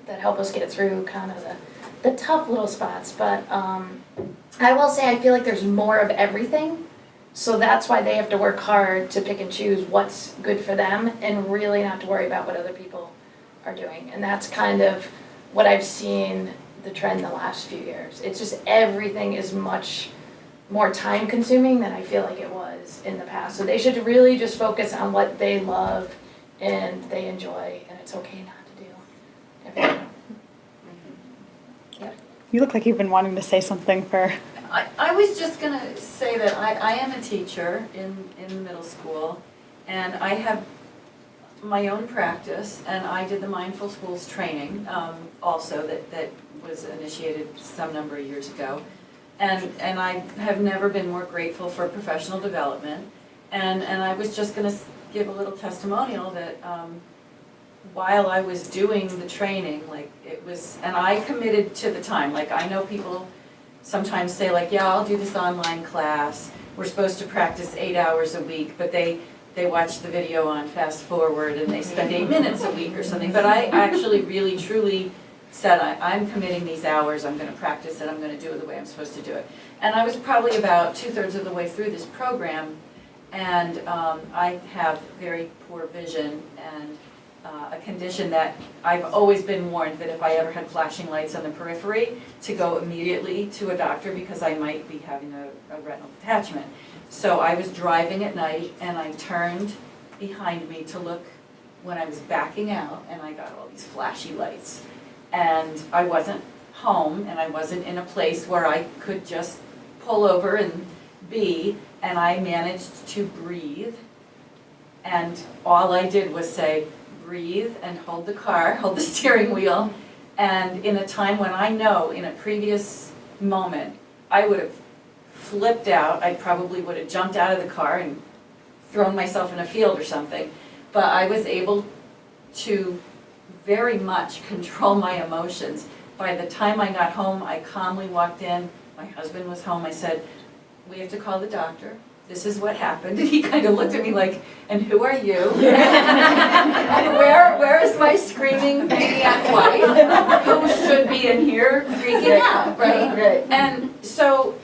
Speaker 10: that help us get through kind of the tough little spots. But I will say I feel like there's more of everything. So that's why they have to work hard to pick and choose what's good for them and really not to worry about what other people are doing. And that's kind of what I've seen the trend the last few years. It's just everything is much more time consuming than I feel like it was in the past. So they should really just focus on what they love and they enjoy, and it's okay not to do everything.
Speaker 3: You look like you've been wanting to say something for...
Speaker 14: I was just going to say that I am a teacher in middle school, and I have my own practice, and I did the Mindful Schools training also that was initiated some number of years ago. And I have never been more grateful for professional development. And I was just going to give a little testimonial that while I was doing the training, and I committed to the time. I know people sometimes say yeah, I'll do this online class. We're supposed to practice 8 hours a week, but they watch the video on fast forward and they spend 8 minutes a week or something. But I actually really, truly said, I'm committing these hours, I'm going to practice it, I'm going to do it the way I'm supposed to do it. And I was probably about 2/3 of the way through this program, and I have very poor vision and a condition that I've always been warned that if I ever had flashing lights on the periphery, to go immediately to a doctor because I might be having a retinal detachment. So I was driving at night and I turned behind me to look when I was backing out, and I got all these flashy lights. And I wasn't home, and I wasn't in a place where I could just pull over and be, and I managed to breathe. And all I did was say, breathe and hold the car, hold the steering wheel. And in a time when I know in a previous moment, I would have flipped out, I probably would have jumped out of the car and thrown myself in a field or something. But I was able to very much control my emotions. By the time I got home, I calmly walked in. My husband was home. I said, we have to call the doctor. This is what happened. And he kind of looked at me like, and who are you? And where is my screaming maniac wife who should be in here freaking out, right? And so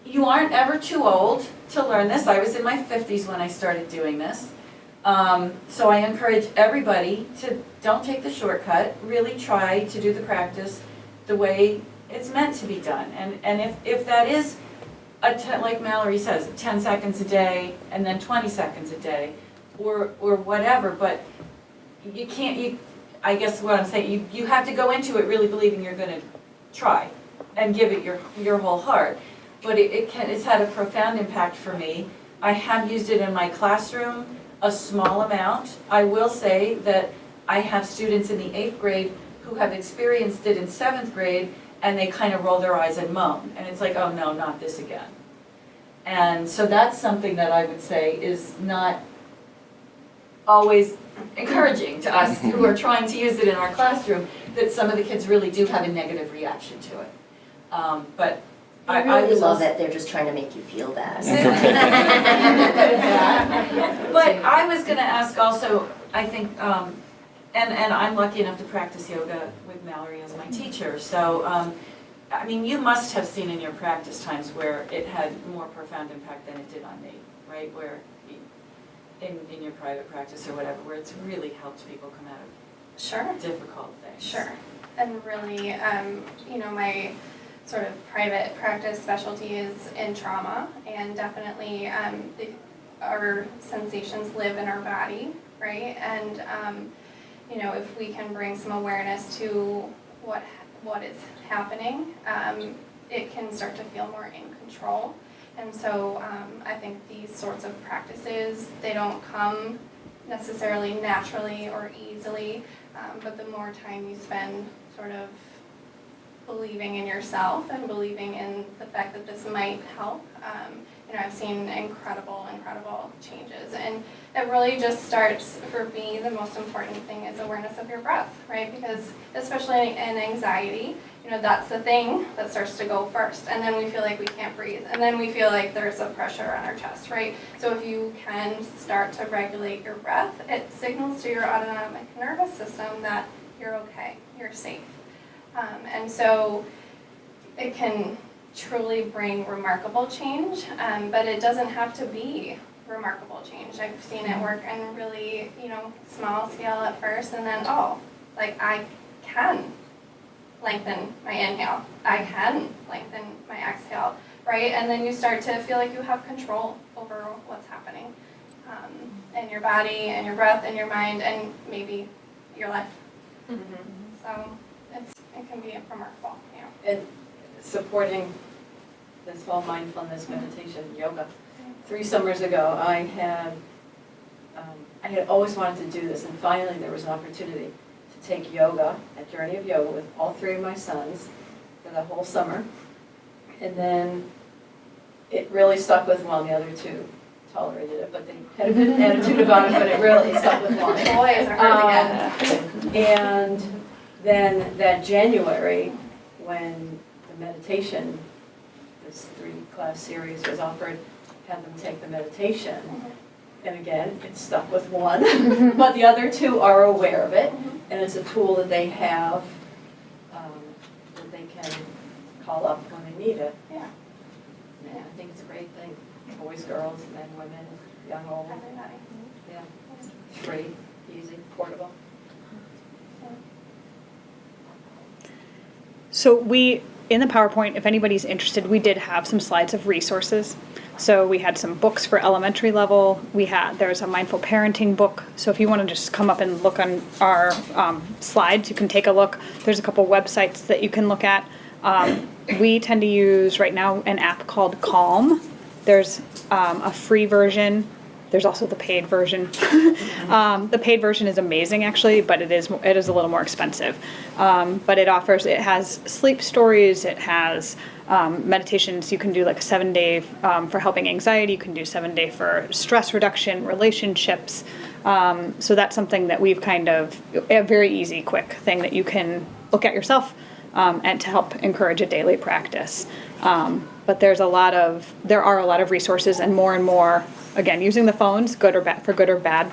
Speaker 14: you aren't ever too old to learn this. I was in my 50s when I started doing this. So I encourage everybody to don't take the shortcut, really try to do the practice the way it's meant to be done. And if that is, like Mallory says, 10 seconds a day and then 20 seconds a day or whatever, but you can't, I guess what I'm saying, you have to go into it really believing you're going to try and give it your whole heart. But it's had a profound impact for me. I have used it in my classroom a small amount. I will say that I have students in the 8th grade who have experienced it in 7th grade, and they kind of roll their eyes and moan. And it's like, oh no, not this again. And so that's something that I would say is not always encouraging to us who are trying to use it in our classroom, that some of the kids really do have a negative reaction to it. But
Speaker 15: I really love that they're just trying to make you feel bad.
Speaker 14: But I was going to ask also, I think, and I'm lucky enough to practice yoga with Mallory as my teacher. So, I mean, you must have seen in your practice times where it had more profound impact than it did on me, right? Where in your private practice or whatever, where it's really helped people come out of
Speaker 11: Sure.
Speaker 14: difficult things?
Speaker 11: Sure. And really, you know, my sort of private practice specialty is in trauma, and definitely our sensations live in our body, right? And you know, if we can bring some awareness to what is happening, it can start to feel more in control. And so I think these sorts of practices, they don't come necessarily naturally or easily, but the more time you spend sort of believing in yourself and believing in the fact that this might help, you know, I've seen incredible changes. And it really just starts, for me, the most important thing is awareness of your breath, right? Because especially in anxiety, you know, that's the thing that starts to go first. And then we feel like we can't breathe. And then we feel like there's a pressure on our chest, right? So if you can start to regulate your breath, it signals to your autonomic nervous system that you're okay, you're safe. And so it can truly bring remarkable change, but it doesn't have to be remarkable change. I've seen it work in really, you know, small scale at first, and then, oh, like I can lengthen my inhale, I can lengthen my exhale, right? And then you start to feel like you have control over what's happening in your body, and your breath, and your mind, and maybe your life. So it can be remarkable, yeah.
Speaker 14: And supporting this whole mindfulness meditation yoga. 3 summers ago, I had always wanted to do this, and finally there was an opportunity to take yoga, a journey of yoga, with all 3 of my sons for the whole summer. And then it really stuck with one. The other 2 tolerated it, but they had a good attitude about it, but it really stuck with one.
Speaker 11: Boys are hard to get.
Speaker 14: And then that January, when the meditation, this 3-class series was offered, had them take the meditation. And again, it stuck with one, but the other 2 are aware of it, and it's a tool that they have that they can call up when they need it.
Speaker 11: Yeah.
Speaker 14: And I think it's a great thing. Boys, girls, men, women, young, old.
Speaker 11: Everybody.
Speaker 14: Yeah. It's free, easy, portable.
Speaker 3: So in the PowerPoint, if anybody's interested, we did have some slides of resources. So we had some books for elementary level. There's a mindful parenting book. So if you want to just come up and look on our slides, you can take a look. There's a couple websites that you can look at. We tend to use right now an app called Calm. There's a free version. There's also the paid version. The paid version is amazing, actually, but it is a little more expensive. But it has sleep stories. It has meditations. You can do like a 7-day for helping anxiety. You can do 7-day for stress reduction, relationships. So that's something that we've a very easy, quick thing that you can look at yourself and to help encourage a daily practice. But there are a lot of resources, and more. Again, using the phones, good or bad,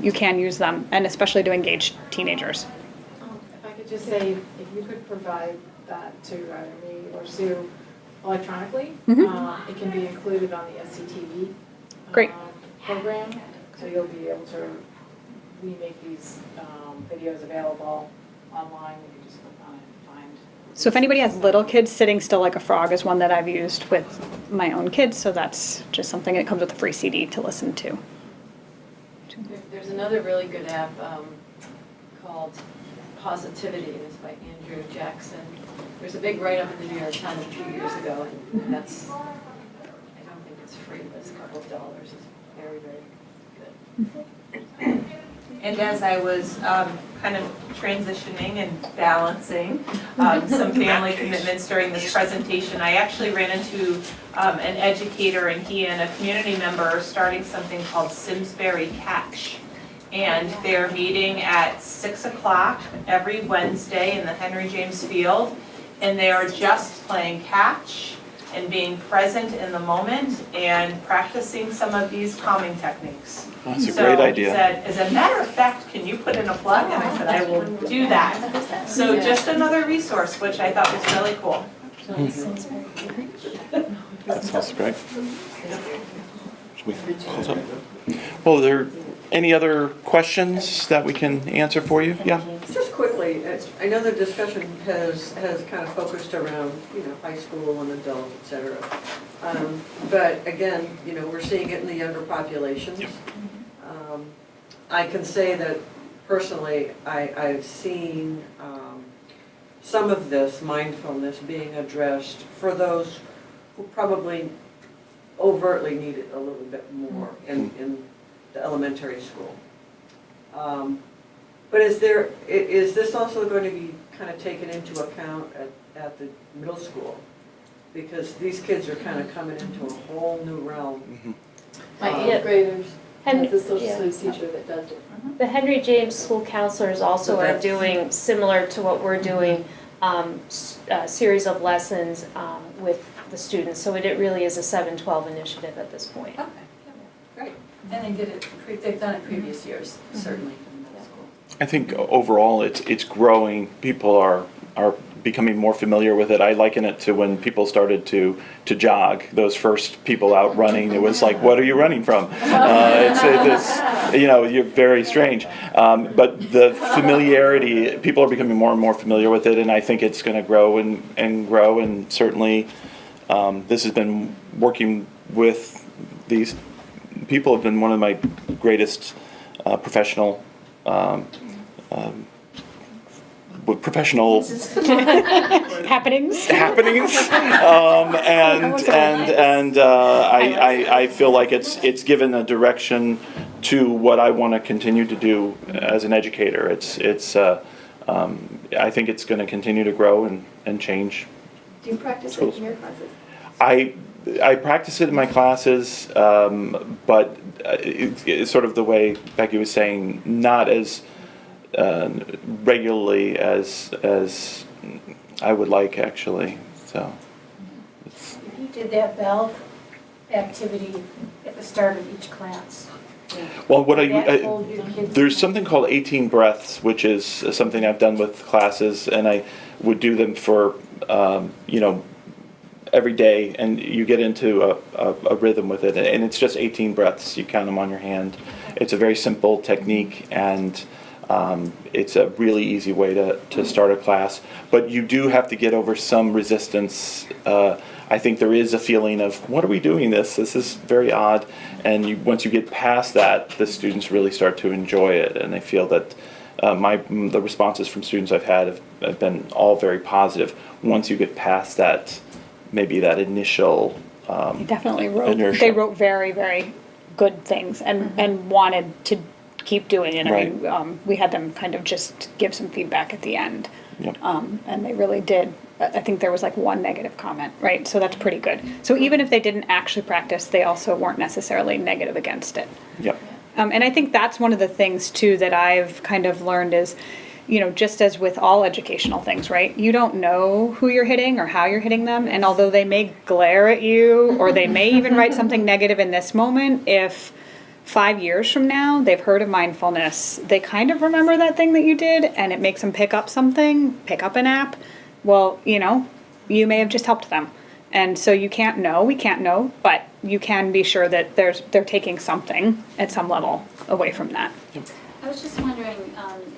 Speaker 3: you can use them, and especially to engage teenagers.
Speaker 1: If I could just say, if you could provide that to either me or Sue electronically, it can be included on the SCTV
Speaker 3: Great.
Speaker 1: Program, so you'll be able to, we make these videos available online, you can just click on it and find.
Speaker 3: So if anybody has little kids, Sitting Still Like a Frog is one that I've used with my own kids, so that's just something that comes with a free CD to listen to.
Speaker 14: There's another really good app called Positivity, and it's by Andrew Jackson. There's a big write-up in the New York Times a few years ago, and that's, I don't think it's free, but it's a couple of dollars. It's very, very good.
Speaker 2: And as I was kind of transitioning and balancing some family commitments during this presentation, I actually ran into an educator, and he and a community member are starting something called Simsbury Catch. And they're meeting at 6 o'clock every Wednesday in the Henry James Field, and they are just playing catch and being present in the moment and practicing some of these calming techniques.
Speaker 6: That's a great idea.
Speaker 2: So he said, as a matter of fact, can you put in a plug? And I said, I will do that. So just another resource, which I thought was really cool.
Speaker 6: That sounds great. Should we close up? Well, are there any other questions that we can answer for you? Yeah.
Speaker 16: Just quickly, I know the discussion has kind of focused around, high school and adult, et cetera. But again, we're seeing it in the younger populations. I can say that personally, I've seen some of this mindfulness being addressed for those who probably overtly need it a little bit more in the elementary school. But is this also going to be kind of taken into account at the middle school? Because these kids are kind of coming into a whole new realm.
Speaker 14: My 8th graders
Speaker 12: And-
Speaker 14: have the social
Speaker 12: yeah.
Speaker 14: studies teacher that does it.
Speaker 12: The Henry James School Counselors also are doing, similar to what we're doing, a series of lessons with the students. So it really is a 7-12 initiative at this point.
Speaker 14: Okay, great. And they did it, they've done it previous years, certainly in middle school.
Speaker 6: I think overall it's growing. People are becoming more familiar with it. I liken it to when people started to jog. Those first people out running, it was like, what are you running from? You're very strange. But the familiarity, people are becoming more and more familiar with it, and I think it's going to grow and grow. And certainly, this has been working with these people have been one of my greatest professional
Speaker 3: happenings.
Speaker 6: I feel like it's given a direction to what I want to continue to do as an educator. I think it's going to continue to grow and change.
Speaker 14: Do you practice it in your classes?
Speaker 6: I practice it in my classes, but it's sort of the way Becky was saying, not as regularly as I would like, actually. So.
Speaker 10: You did that bell activity at the start of each class.
Speaker 6: Well,
Speaker 10: Kids.
Speaker 6: there's something called 18 breaths, which is something I've done with classes, and I would do them for every day, and you get into a rhythm with it, and it's just 18 breaths. You count them on your hand. It's a very simple technique, and it's a really easy way to start a class. But you do have to get over some resistance. I think there is a feeling of, what are we doing this? This is very odd. And once you get past that, the students really start to enjoy it, and they feel that the responses from students I've had have been all very positive. Once you get past that, maybe that initial
Speaker 3: They definitely wrote.
Speaker 6: inertia.
Speaker 3: They wrote very, very good things and wanted to keep doing it.
Speaker 6: Right.
Speaker 3: I mean, we had them kind of just give some feedback at the end,
Speaker 6: Yep.
Speaker 3: and they really did. I think there was like one negative comment, right? So that's pretty good. So even if they didn't actually practice, they also weren't necessarily negative against it.
Speaker 6: Yep.
Speaker 3: And I think that's one of the things too that I've kind of learned is, just as with all educational things, right? You don't know who you're hitting or how you're hitting them. And although they may glare at you or they may even write something negative in this moment, if 5 years from now they've heard of mindfulness, they kind of remember that thing that you did and it makes them pick up an app. Well, you may have just helped them. And so we can't know, but you can be sure that they're taking something at some level away from that.
Speaker 17: I was just wondering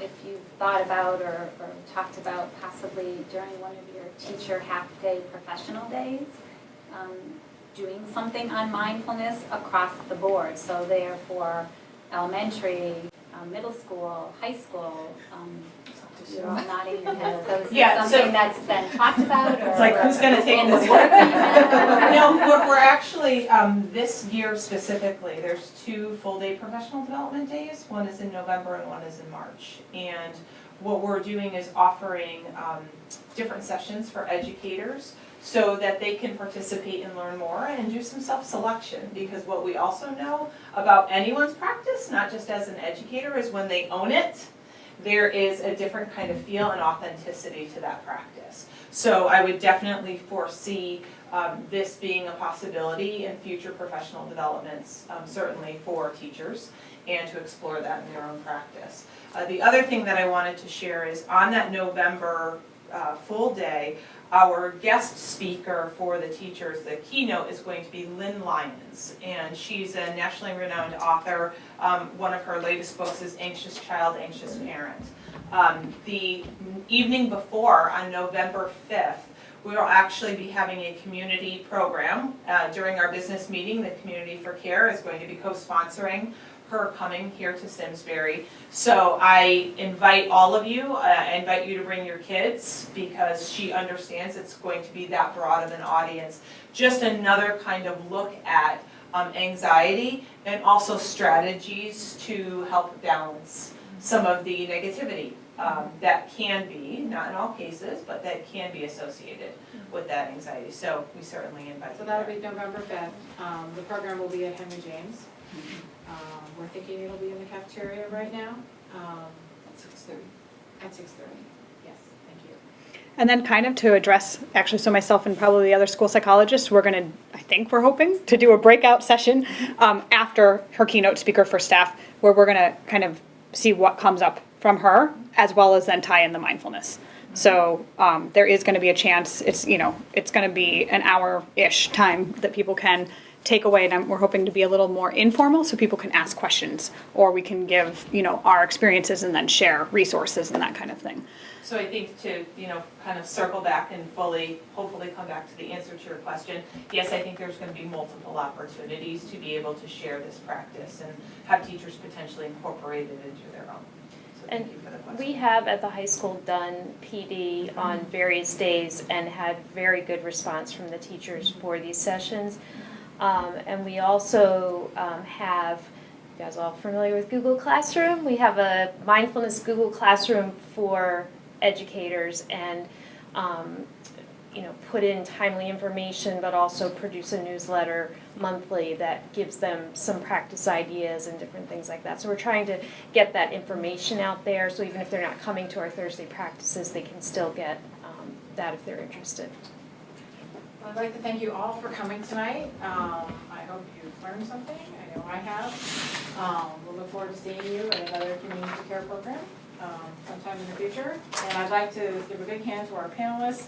Speaker 17: if you thought about or talked about possibly during one of your teacher half-day professional days, doing something on mindfulness across the board. So therefore, elementary, middle school, high school, you're all nodding your head. So is this something that's been talked about? Or
Speaker 2: it's like, who's going to take this work? No, we're actually, this year specifically, there's 2 full-day professional development days. One is in November and one is in March. And what we're doing is offering different sessions for educators so that they can participate and learn more and do some self-selection. Because what we also know about anyone's practice, not just as an educator, is when they own it, there is a different kind of feel and authenticity to that practice. So I would definitely foresee this being a possibility in future professional developments, certainly for teachers, and to explore that in their own practice. The other thing that I wanted to share is on that November full day. Our guest speaker for the teachers, the keynote, is going to be Lynn Lyons, and she's a nationally renowned author. One of her latest books is Anxious Child, Anxious Parent. The evening before, on November 5th, we will actually be having a community program. During our business meeting, the Community for Care is going to be co-sponsoring her coming here to Simsbury. So I invite all of you, I invite you to bring your kids, because she understands it's going to be that broad of an audience. Just another kind of look at anxiety and also strategies to help balance some of the negativity that can be, not in all cases, but that can be associated with that anxiety. So we certainly invite you.
Speaker 1: So that'll be November 5th. The program will be at Henry James. We're thinking it'll be in the cafeteria right now. At 6:30. At 6:30, yes, thank you.
Speaker 3: And then kind of to address, actually, so myself and probably the other school psychologists, we're going to, I think we're hoping, to do a breakout session after her keynote speaker for staff, where we're going to kind of see what comes up from her, as well as then tie in the mindfulness. So there is going to be a chance, it's going to be an hour-ish time that people can take away, and we're hoping to be a little more informal so people can ask questions, or we can give, our experiences and then share resources and that kind of thing.
Speaker 2: So I think to, kind of circle back and hopefully come back to the answer to your question, yes, I think there's going to be multiple opportunities to be able to share this practice and have teachers potentially incorporate it into their own. So thank you for the question.
Speaker 12: We have at the high school done PD on various days and had very good response from the teachers for these sessions. And we also have, you guys all familiar with Google Classroom? We have a mindfulness Google Classroom for educators, and put in timely information, but also produce a newsletter monthly that gives them some practice ideas and different things like that. So we're trying to get that information out there, so even if they're not coming to our Thursday practices, they can still get that if they're interested.
Speaker 1: I'd like to thank you all for coming tonight. I hope you've learned something. I know I have. We'll look forward to seeing you at another community care program sometime in the future. And I'd like to give a big hand to our panelists.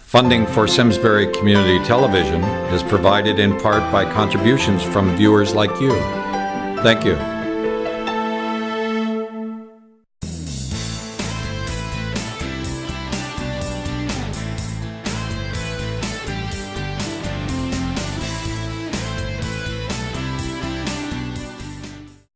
Speaker 18: Funding for Simsbury Community Television is provided in part by contributions from viewers like you. Thank you.